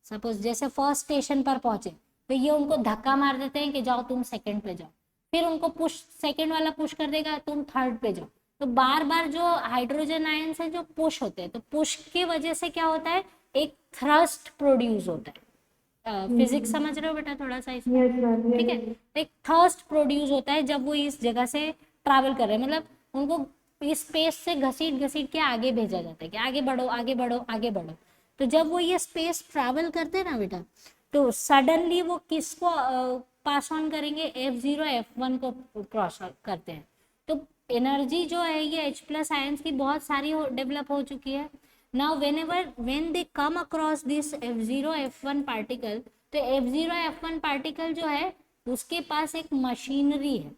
सपोज जैसे फर्स्ट स्टेशन पर पहुंचे तो ये उनको धक्का मार देते हैं कि जाओ तुम सेकंड पे जाओ, फिर उनको पुश सेकंड वाला पुश कर देगा तुम थर्ड पे जाओ। तो बार बार जो हाइड्रोजन आयंस है जो पुश होते हैं, तो पुश की वजह से क्या होता है, एक थ्रस्ट प्रोड्यूस होता है। फिजिक्स समझ रहे हो बेटा थोड़ा सा इसमें? यस मैम, ठीक है, तो एक थर्स्ट प्रोड्यूस होता है जब वो इस जगह से ट्रैवल कर रहे हैं, मतलब उनको इस स्पेस से घसीट घसीट के आगे भेजा जाता है कि आगे बढ़ो आगे बढ़ो आगे बढ़ो। तो जब वो ये स्पेस ट्रैवल करते हैं ना बेटा, तो सडनली वो किसको पास ऑन करेंगे, F0 F1 को क्रॉस करते हैं। तो एनर्जी जो है ये H प्लस आयंस की बहुत सारी डेवलप हो चुकी है। Now when they come across this F0 F1 particle, तो F0 F1 पार्टिकल जो है उसके पास एक मशीनरी है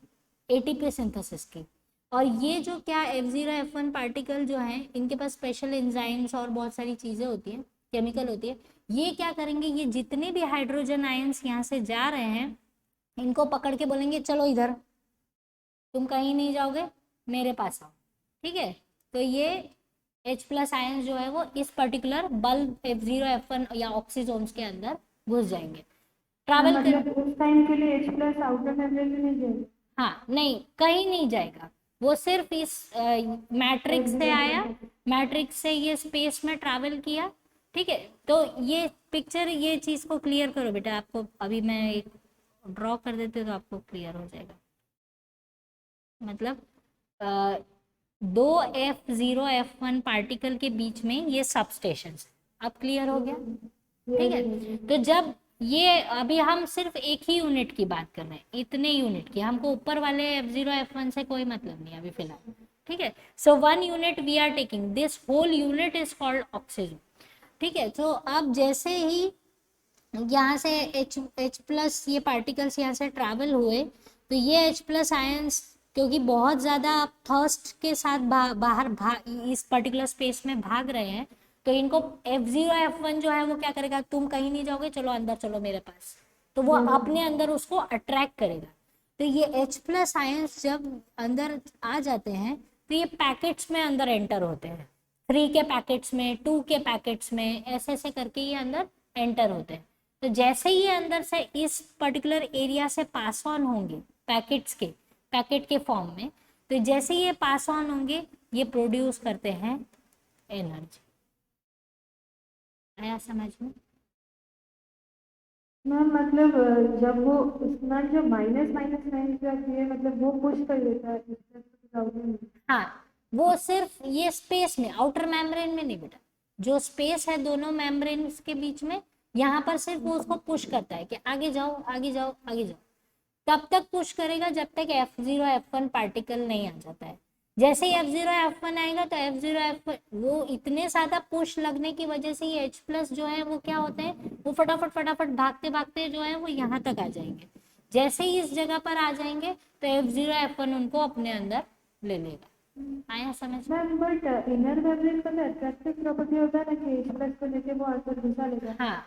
एटीपी सिंथेसिस की, और ये जो क्या F0 F1 पार्टिकल जो है इनके पास स्पेशल एंजाइम्स और बहुत सारी चीजें होती हैं, केमिकल होती है। ये क्या करेंगे, ये जितने भी हाइड्रोजन आयंस यहाँ से जा रहे हैं इनको पकड़ के बोलेंगे चलो इधर, तुम कहीं नहीं जाओगे, मेरे पास आओ। ठीक है, तो ये H प्लस आयंस जो है वो इस पर्टिकुलर बल्ब F0 F1 या ऑक्सीजोन्स के अंदर घुस जाएंगे, ट्रैवल कर। मतलब उस टाइम के लिए H प्लस आउटर मेम्ब्रेन में नहीं जाएगा? हाँ नहीं, कहीं नहीं जाएगा, वो सिर्फ इस मैट्रिक्स से आया, मैट्रिक्स से ये स्पेस में ट्रैवल किया। ठीक है, तो ये पिक्चर ये चीज को क्लियर करो बेटा, आपको अभी मैं एक ड्रॉ कर देती हूँ तो आपको क्लियर हो जाएगा। मतलब दो F0 F1 पार्टिकल के बीच में ये सबस्टेशन, अब क्लियर हो गया? ठीक है, तो जब ये अभी हम सिर्फ एक ही यूनिट की बात कर रहे हैं, इतने यूनिट की, हमको ऊपर वाले F0 F1 से कोई मतलब नहीं अभी फिलहाल। ठीक है, so 1 unit we are taking, this whole unit is called oxygen. ठीक है, तो अब जैसे ही यहाँ से H प्लस ये पार्टिकल्स यहाँ से ट्रैवल हुए, तो ये H प्लस आयंस क्योंकि बहुत ज़्यादा थर्स्ट के साथ बाहर इस पर्टिकुलर स्पेस में भाग रहे हैं, तो इनको F0 F1 जो है वो क्या करेगा, तुम कहीं नहीं जाओगे, चलो अंदर चलो मेरे पास, तो वो अपने अंदर उसको अट्रैक्ट करेगा। तो ये H प्लस आयंस जब अंदर आ जाते हैं तो ये पैकेट्स में अंदर एंटर होते हैं, 3 के पैकेट्स में, 2 के पैकेट्स में, ऐसे ऐसे करके ये अंदर एंटर होते हैं। तो जैसे ही ये अंदर से इस पर्टिकुलर एरिया से पास ऑन होंगे पैकेट के फॉर्म में, तो जैसे ही ये पास ऑन होंगे ये प्रोड्यूस करते हैं एनर्जी। आया समझ में? मैम मतलब जब वो उसमें जो माइनस माइनस साइन जाती है, मतलब वो पुश कर देता है इस प्लस को आउटर में। हाँ, वो सिर्फ ये स्पेस में, आउटर मेम्ब्रेन में नहीं बेटा, जो स्पेस है दोनों मेम्ब्रेन्स के बीच में, यहाँ पर सिर्फ वो उसको पुश करता है कि आगे जाओ आगे जाओ आगे जाओ। तब तक पुश करेगा जब तक F0 F1 पार्टिकल नहीं आ जाता है। जैसे ही F0 F1 आएगा तो F0 F1 वो इतने ज्यादा पुश लगने की वजह से ये H प्लस जो है वो क्या होता है, वो फटाफट फटाफट भागते भागते जो है वो यहाँ तक आ जाएंगे। जैसे ही इस जगह पर आ जाएंगे तो F0 F1 उनको अपने अंदर ले लेगा। आया समझ में? मैम बट इनर मेम्ब्रेन का तो अट्रैक्टिव प्रॉपर्टी होता है ना कि H प्लस को लेके वो अंदर घुसा लेगा। हाँ,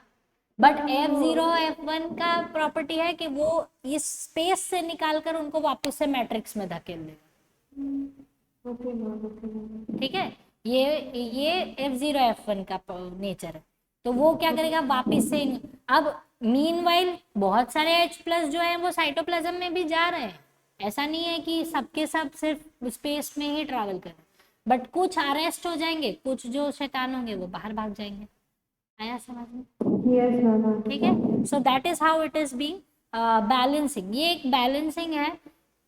बट F0 F1 का प्रॉपर्टी है कि वो इस स्पेस से निकालकर उनको वापस से मैट्रिक्स में धकेल देगा। Okay ma'am, okay ma'am. ठीक है, ये F0 F1 का नेचर है। तो वो क्या करेगा, वापस से अब मीनवाइल बहुत सारे H+ जो है वो साइटोप्लाज्म में भी जा रहे हैं, ऐसा नहीं है कि सबके सब सिर्फ स्पेस में ही ट्रैवल कर रहे हैं, बट कुछ अरेस्ट हो जाएंगे, कुछ जो शैतान होंगे वो बाहर भाग जाएंगे। आया समझ में? Yes ma'am. ठीक है, so that is how it is being balancing. ये एक बैलेंसिंग है,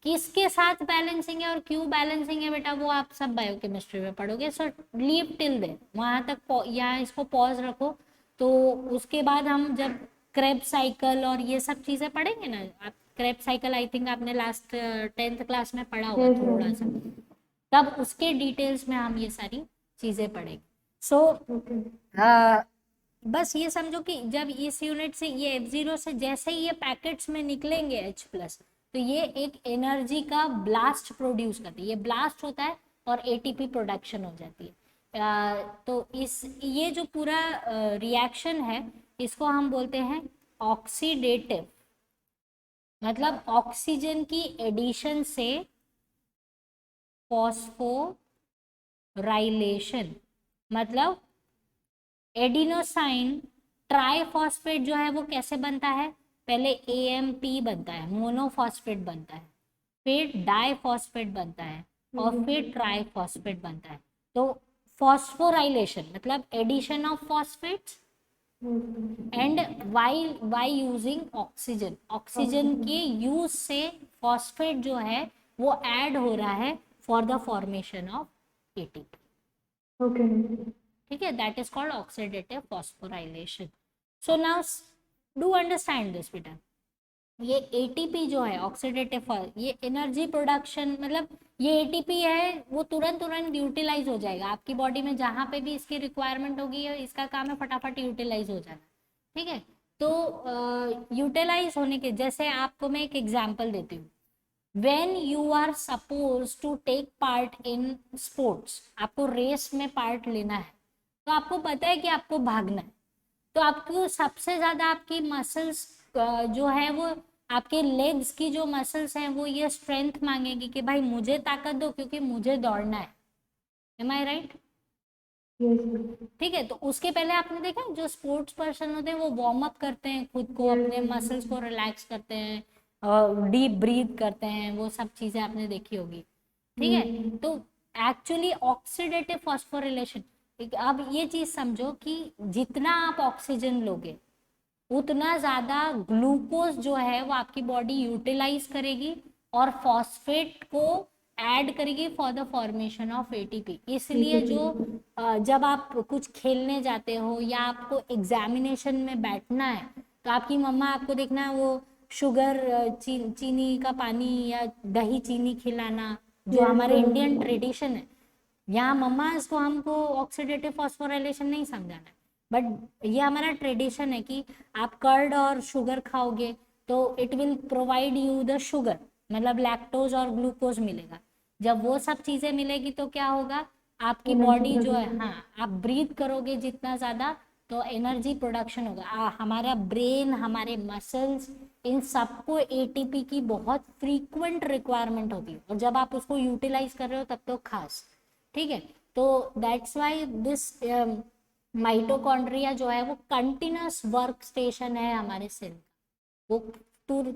किसके साथ बैलेंसिंग है और क्यों बैलेंसिंग है बेटा वो आप सब बायोकेमिस्ट्री में पढ़ोगे। सो लीव टिल देयर, वहां तक यहाँ इसको पॉज रखो। तो उसके बाद हम जब क्रेब्स साइकिल और ये सब चीजें पढ़ेंगे ना, आप क्रेब्स साइकिल आई थिंक आपने लास्ट 10th क्लास में पढ़ा होगा यस थोड़ा सा, मैम। तब उसके डिटेल्स में हम ये सारी चीजें पढ़ेंगे। So okay. बस ये समझो कि जब इस यूनिट से ये F0 से जैसे ही ये पैकेट्स में निकलेंगे H+, तो ये एक एनर्जी का ब्लास्ट प्रोड्यूस करती है, ये ब्लास्ट होता है और ATP प्रोडक्शन हो जाती है। तो इस ये जो पूरा रिएक्शन है इसको हम बोलते हैं ऑक्सीडेटिव, मतलब ऑक्सीजन की एडिशन से फॉस्फोराइलेशन, मतलब एडिनोसाइन ट्राइफॉस्फेट जो है वो कैसे बनता है, पहले AMP बनता है, मोनोफॉस्फेट बनता है, फिर डाइफॉस्फेट बनता है और फिर ट्राइफॉस्फेट बनता है। तो फॉस्फोराइलेशन मतलब addition of phosphates and why using oxygen, oxygen के यूज से फॉस्फेट जो है वो ऐड हो रहा है for the formation of ATP। Okay. ठीक है, that is called oxidative phosphorylation. So now do understand this बेटा, ये ATP जो है ऑक्सीडेटिव, ये एनर्जी प्रोडक्शन, मतलब ये ATP है वो तुरंत तुरंत यूटिलाइज हो जाएगा आपकी बॉडी में, जहां पे भी इसकी रिक्वायरमेंट होगी इसका काम है फटाफट यूटिलाइज हो जाना। ठीक है, तो यूटिलाइज होने के, जैसे आपको मैं एक एग्जांपल देती हूँ, when you are supposed to take part in sports, आपको रेस में पार्ट लेना है, तो आपको पता है कि आपको भागना है, तो आपको सबसे ज्यादा आपकी मसल्स जो है वो आपके लेग्स की जो मसल्स हैं वो ये स्ट्रेंथ मांगेगी कि भाई मुझे ताकत दो क्योंकि मुझे दौड़ना है। एम आई राइट? यस। ठीक है, तो उसके पहले आपने देखा जो स्पोर्ट्स पर्सन होते हैं वो वार्म अप करते हैं खुद को, अपने मसल्स को रिलैक्स करते हैं, डीप ब्रीथ करते हैं, वो सब चीजें आपने देखी होगी। ठीक है, तो एक्चुअली ऑक्सीडेटिव फॉस्फोरिलेशन, अब ये चीज समझो कि जितना आप ऑक्सीजन लोगे उतना ज्यादा ग्लूकोज जो है वो आपकी बॉडी यूटिलाइज करेगी और फॉस्फेट को ऐड करेगी for the formation of ATP। इसलिए जो जब आप कुछ खेलने जाते हो या आपको एग्जामिनेशन में बैठना है तो आपकी मम्मा आपको देखना वो शुगर चीनी का पानी या दही चीनी खिलाना, जो हमारे इंडियन ट्रेडिशन है। यहाँ मम्मा इसको हमको ऑक्सीडेटिव फॉस्फोराइलेशन नहीं समझाना है, बट ये हमारा ट्रेडिशन है कि आप कर्ड और शुगर खाओगे तो it will provide you the sugar, मतलब लैक्टोज और ग्लूकोज मिलेगा। जब वो सब चीजें मिलेगी तो क्या होगा, आपकी बॉडी जो है, हाँ आप ब्रीथ करोगे जितना ज्यादा तो एनर्जी प्रोडक्शन होगा। हमारा ब्रेन, हमारे मसल्स, इन सबको ATP की बहुत फ्रीक्वेंट रिक्वायरमेंट होती है, और जब आप उसको यूटिलाइज कर रहे हो तब तो खास। ठीक है, तो दैट्स वाई दिस माइटोकॉन्ड्रिया जो है वो कंटिन्यूस वर्क स्टेशन है हमारे सेल का, वो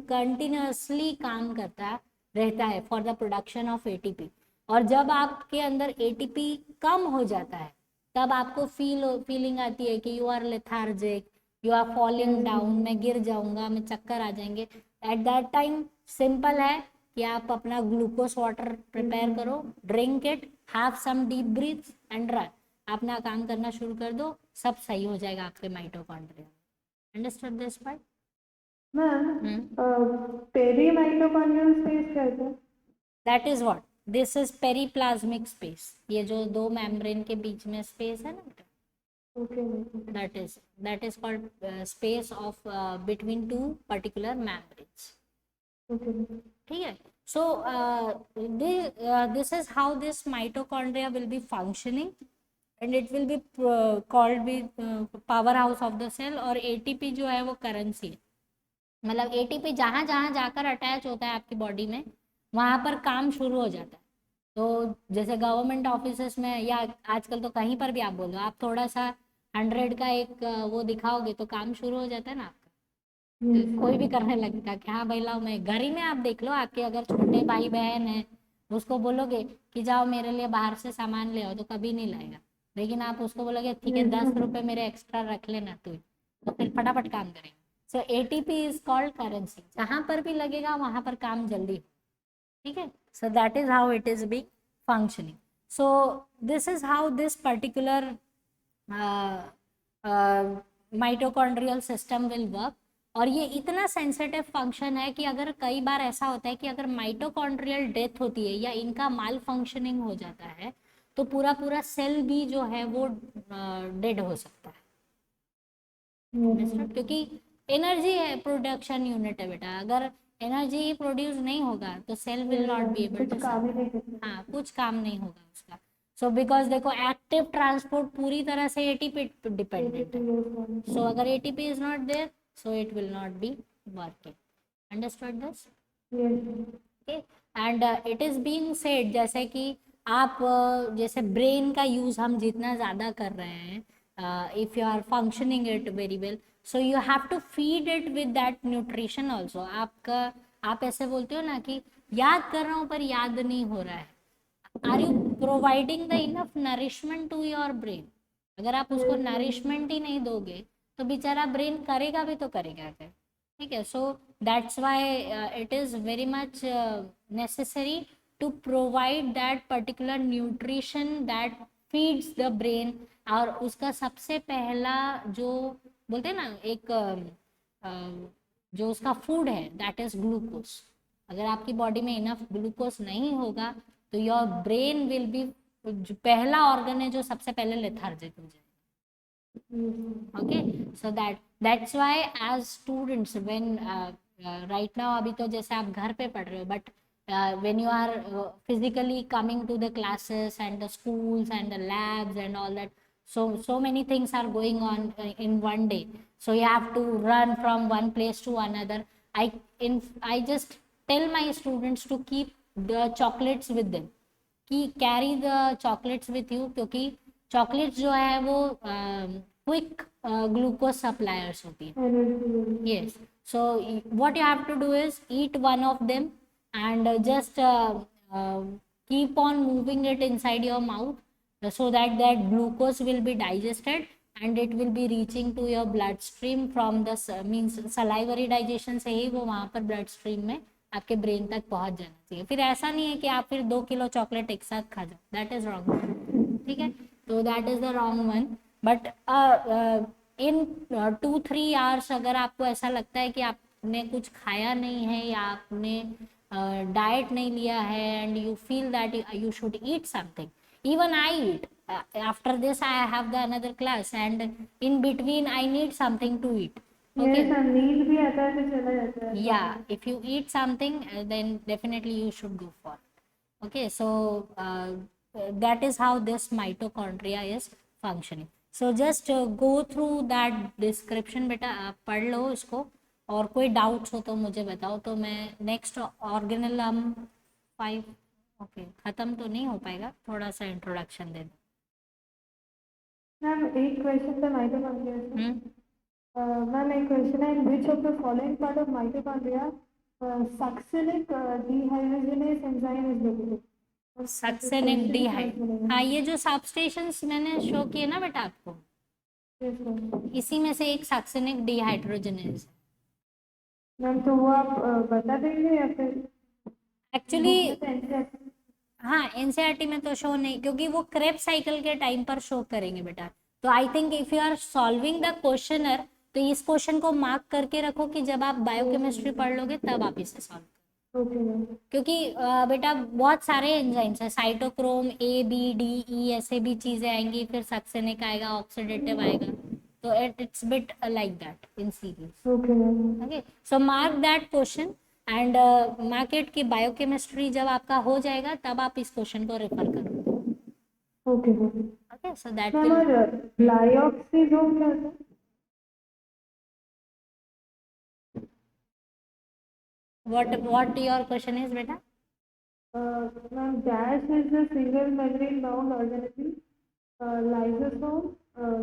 कंटिन्यूसली काम करता रहता है for the production of ATP। और जब आपके अंदर ATP कम हो जाता है तब आपको फीलिंग आती है कि you are lethargic, you are falling down, मैं गिर जाऊंगा, मैं चक्कर आ जाएंगे। एट दैट टाइम सिंपल है कि आप अपना ग्लूकोज वाटर प्रिपेयर करो, drink it, have some deep breath and run, अपना काम करना शुरू कर दो, सब सही हो जाएगा आपके mitochondria. Understood this part? Ma'am, peri mitochondrial space क्या है? That is what, this is periplasmic space, ये जो दो मेम्ब्रेन के बीच में स्पेस है ना, okay. that is called space of between two particular membranes. Okay. ठीक है, so this is how this mitochondria will be functioning and it will be called be power house of the cell. और ATP जो है वो currency है, मतलब ATP जहाँ जहाँ जाकर अटैच होता है आपकी बॉडी में वहाँ पर काम शुरू हो जाता है। तो जैसे गवर्नमेंट ऑफिसेस में या आजकल तो कहीं पर भी आप बोलो, आप थोड़ा सा 100 का एक वो दिखाओगे तो काम शुरू हो जाता है ना आपका। कोई भी करने लगेगा कि हाँ भाई लाओ। मैं घर ही में आप देख लो, आपके अगर छोटे भाई बहन है उसको बोलोगे कि जाओ मेरे लिए बाहर से सामान ले आओ तो कभी नहीं लाएगा। लेकिन आप उसको बोलोगे ठीक है 10 रुपए मेरे एक्स्ट्रा रख लेना तू, तो फिर फटाफट काम करेगा। सो एटीपी इज कॉल्ड करेंसी, जहां पर भी लगेगा वहां पर काम जल्दी हो, ठीक है। So that is how it is be functioning. So this is how this particular mitochondrial system will work. और ये इतना सेंसिटिव फंक्शन है कि अगर कई बार ऐसा होता है कि अगर माइटोकॉन्ड्रियल डेथ होती है या इनका माल फंक्शनिंग हो जाता है तो पूरा पूरा सेल भी जो है वो डेड हो सकता है। क्योंकि एनर्जी है, प्रोडक्शन यूनिट है बेटा, अगर एनर्जी प्रोड्यूस नहीं होगा तो cell will not be able to, हाँ कुछ काम नहीं होगा उसका। सो बिकॉज देखो एक्टिव ट्रांसपोर्ट पूरी तरह से एटीपी डिपेंडेंट है। सो अगर ATP is not there so it will not be working. Understood this? Okay. And it is being said, जैसे कि आप जैसे ब्रेन का यूज हम जितना ज्यादा कर रहे हैं, if you are functioning it very well, so you have to feed it with that nutrition also। आपका आप ऐसे बोलते हो ना कि याद कर रहा हूँ पर याद नहीं हो रहा है, are you providing the enough nourishment to your brain? अगर आप उसको नरिशमेंट ही नहीं दोगे तो बेचारा ब्रेन करेगा भी तो करेगा क्या, ठीक है। So that's why it is very much necessary to provide that particular nutrition that feeds the brain. और उसका सबसे पहला जो बोलते हैं ना एक जो उसका फूड है दैट इज ग्लूकोज। अगर आपकी बॉडी में इनफ ग्लूकोज नहीं होगा तो योर ब्रेन विल बी, जो पहला ऑर्गन है जो सबसे पहले लेथार्जिक हो जाएगा। Okay, so that's why as students when right now, अभी तो जैसे आप घर पे पढ़ रहे हो, but when you are physically coming to the classes and the schools and the labs and all that, so many things are going on in one day, so you have to run from one place to another. I just tell my students to keep the chocolates with them, कि carry the chocolates with you, क्योंकि chocolates जो है वो quick glucose suppliers होती है। Yes, so what you have to do is eat one of them and just keep on moving it inside your mouth so that glucose will be digested and it will be reaching to your bloodstream from the means salivary digestion से ही वो वहाँ पर blood stream में आपके brain तक पहुँच जाना चाहिए। फिर ऐसा नहीं है कि आप फिर 2 किलो चॉकलेट एक साथ खा जाओ, दैट इज रॉन्ग, ठीक है। तो that is the wrong one. But in 2-3 hours अगर आपको ऐसा लगता है कि आपने कुछ खाया नहीं है या आपने डाइट नहीं लिया है and you feel that you should eat something, even I eat after this, I have the another class and in between I need something to eat. Okay. नींद भी आता है तो चला जाता है। Yeah, if you eat something, then definitely you should go for it. Okay, so that is how this mitochondria is functioning. So just go through that description, बेटा आप पढ़ लो इसको, और कोई डाउट्स हो तो मुझे बताओ, तो मैं नेक्स्ट ऑर्गेनल हम 5 ओके खत्म तो नहीं हो पाएगा, थोड़ा सा इंट्रोडक्शन दे दो। मैम एक क्वेश्चन था माइटोकॉन्ड्रिया से। मैम एक क्वेश्चन है, in which of the following part of mitochondria succinic dehydrogenase enzyme is located? Succinic dehyd, हाँ ये जो सबस्टेशंस मैंने शो किए ना बेटा आपको, इसी में से एक सक्सेनिक डिहाइड्रोजनेज। मैम तो वो आप बता देंगे या फिर एक्चुअली हाँ एनसीईआरटी में तो शो नहीं, क्योंकि वो क्रेब्स साइकिल के टाइम पर शो करेंगे बेटा। तो I think if you are solving the questioner तो इस क्वेश्चन को मार्क करके रखो कि जब आप बायोकेमिस्ट्री पढ़ लोगे तब आप इसे सॉल्व करो। क्योंकि बेटा बहुत सारे एंजाइम्स है, cytochrome A B D E ऐसे भी चीजें आएंगी, फिर सक्सेनिक आएगा, ऑक्सीडेटिव आएगा, तो it's bit like that in series. Okay, so mark that question and market की बायोकेमिस्ट्री जब आपका हो जाएगा तब आप इस क्वेश्चन को रेफर करो। Okay, Okay, so that ma'am will. और ग्लाइऑक्सीजोम क्या होता है? What your question is, beta? Ma'am dash is the single membrane bound organelle, lysosome,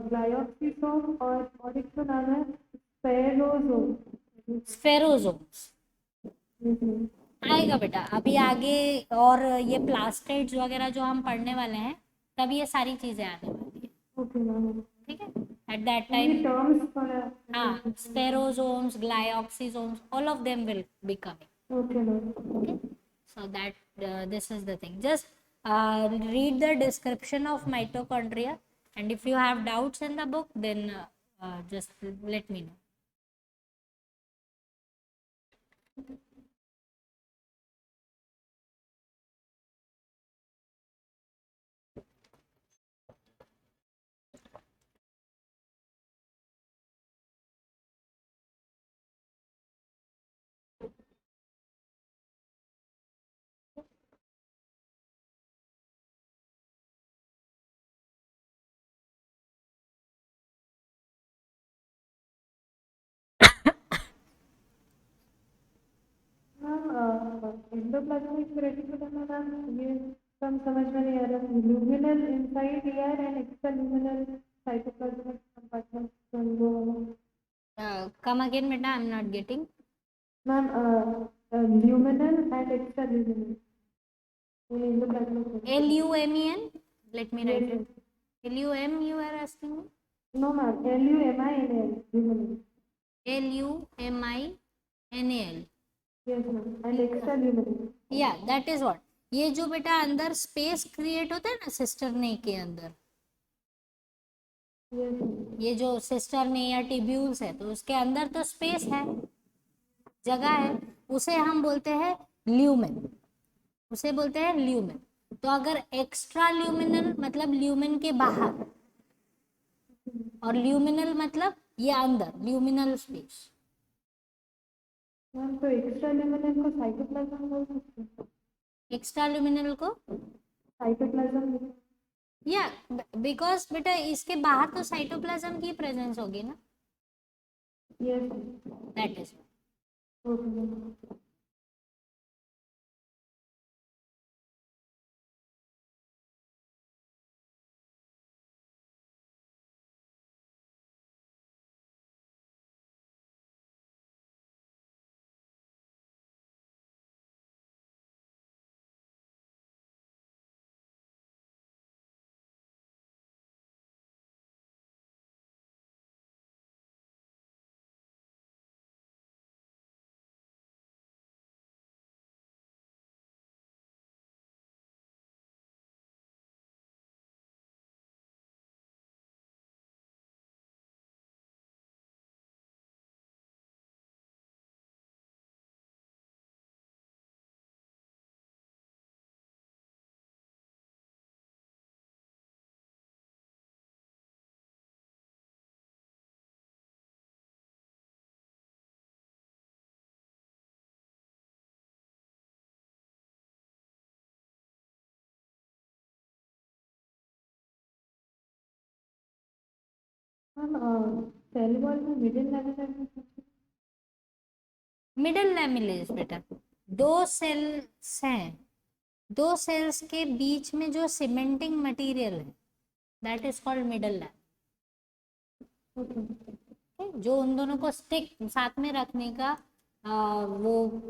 glyoxysome और एक तो नाम है स्पेरोसोम। स्फेरोजोम्स हम्म। आएगा बेटा अभी आगे, और ये प्लास्टिड्स वगैरह जो हम पढ़ने वाले हैं तब ये सारी चीजें आने वाली है, ओके मैम, ठीक है, एट दैट ये टाइम. टर्म्स थोड़ा। हाँ, spherosomes, glyoxysomes, all of them will be coming. Okay ma'am. Okay, so that this is the thing. Just read the description of mitochondria, and if you have doubts in the book, then just let me know. Ma'am endoplasmic reticulum में ma'am ये सब समझ में नहीं आ रहा। Luminal inside ear and extra luminal cytoplasmic compartment. Come again, beta. I'm not getting. Ma'am luminal and extra luminal ये endoplasmic. LUMEN. Let me write yes. it. LUM. You are asking me. No ma'am, LUMINAL luminal. LUMINAL. Yes ma'am, and extra luminal. Yeah, that is what. ये जो बेटा अंदर space create होता है ना सिस्टरनी के अंदर, यस। ये जो सिस्टरनी या टिब्यूल्स है तो उसके अंदर तो स्पेस है, जगह है, उसे हम बोलते हैं ल्यूमेन, उसे बोलते हैं ल्यूमेन. तो अगर एक्स्ट्रा ल्यूमिनल मतलब ल्यूमेन के बाहर, और ल्यूमिनल मतलब ये अंदर, ल्यूमिनल स्पेस. मैम तो एक्स्ट्रा ल्यूमिनल को साइटोप्लाज्म बोल सकते हैं? एक्स्ट्रा ल्यूमिनल को साइटोप्लाज्म। या बिकॉज बेटा इसके बाहर तो साइटोप्लाज्म की प्रेजेंस होगी ना, yes. That is. Okay ma'am. Ma'am cell wall में मिडिल लेवल है। मिडल लैमिलेज बेटा दो सेल्स हैं, दो सेल्स के बीच में जो सीमेंटिंग मटेरियल है that is called middle lam. जो उन दोनों को स्टिक साथ में रखने का वो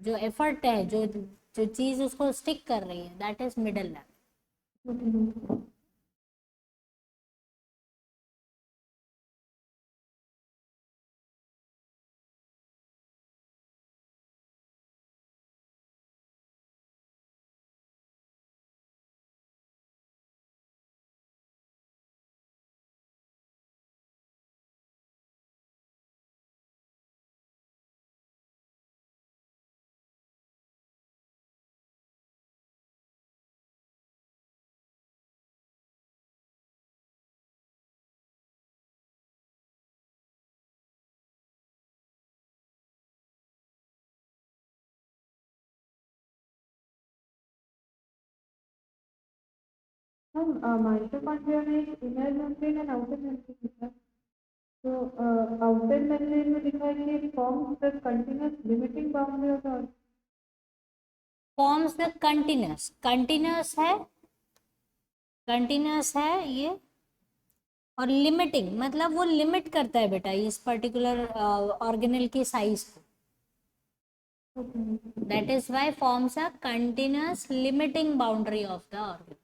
जो एफर्ट है, जो जो चीज उसको स्टिक कर रही है that is middle lam. Okay. Ma'am mitochondria में एक inner membrane and outer membrane होता है। तो आउटर मेम्ब्रेन में लिखा है कि forms the continuous limiting boundary of the forms the continuous है ये, और लिमिटिंग मतलब वो लिमिट करता है बेटा इस पर्टिकुलर ऑर्गेनल की साइज को. That is why forms a continuous limiting boundary of the organ.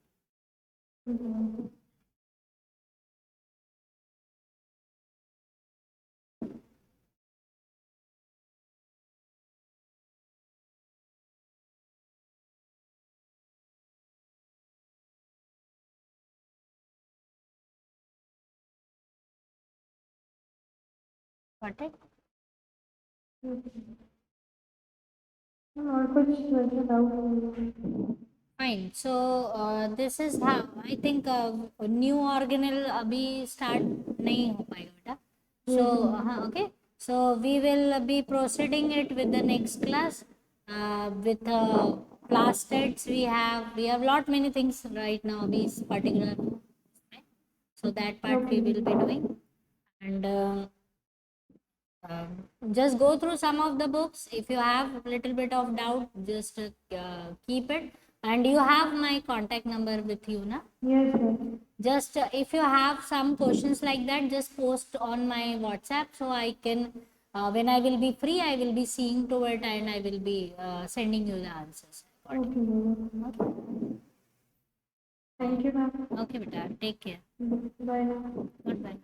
Got it? और कुछ वैसे doubt? Fine. So this is how I think new organelle अभी start नहीं हो पाएगा बेटा. So हाँ, okay. So we will be proceeding it with the next class. With class tests we have lot many things right now. These particular, so that part we will be doing, and just go through some of the books. If you have a little bit of doubt, just keep it, and you have my contact number with you na. Yes, sir. Just if you have some questions like that, just post on my WhatsApp, so I can when I will be free, I will be seeing to it, and I will be sending you the answers. Okay, ma'am. Thank you, ma'am. Okay beta, take care. Bye now. Goodbye.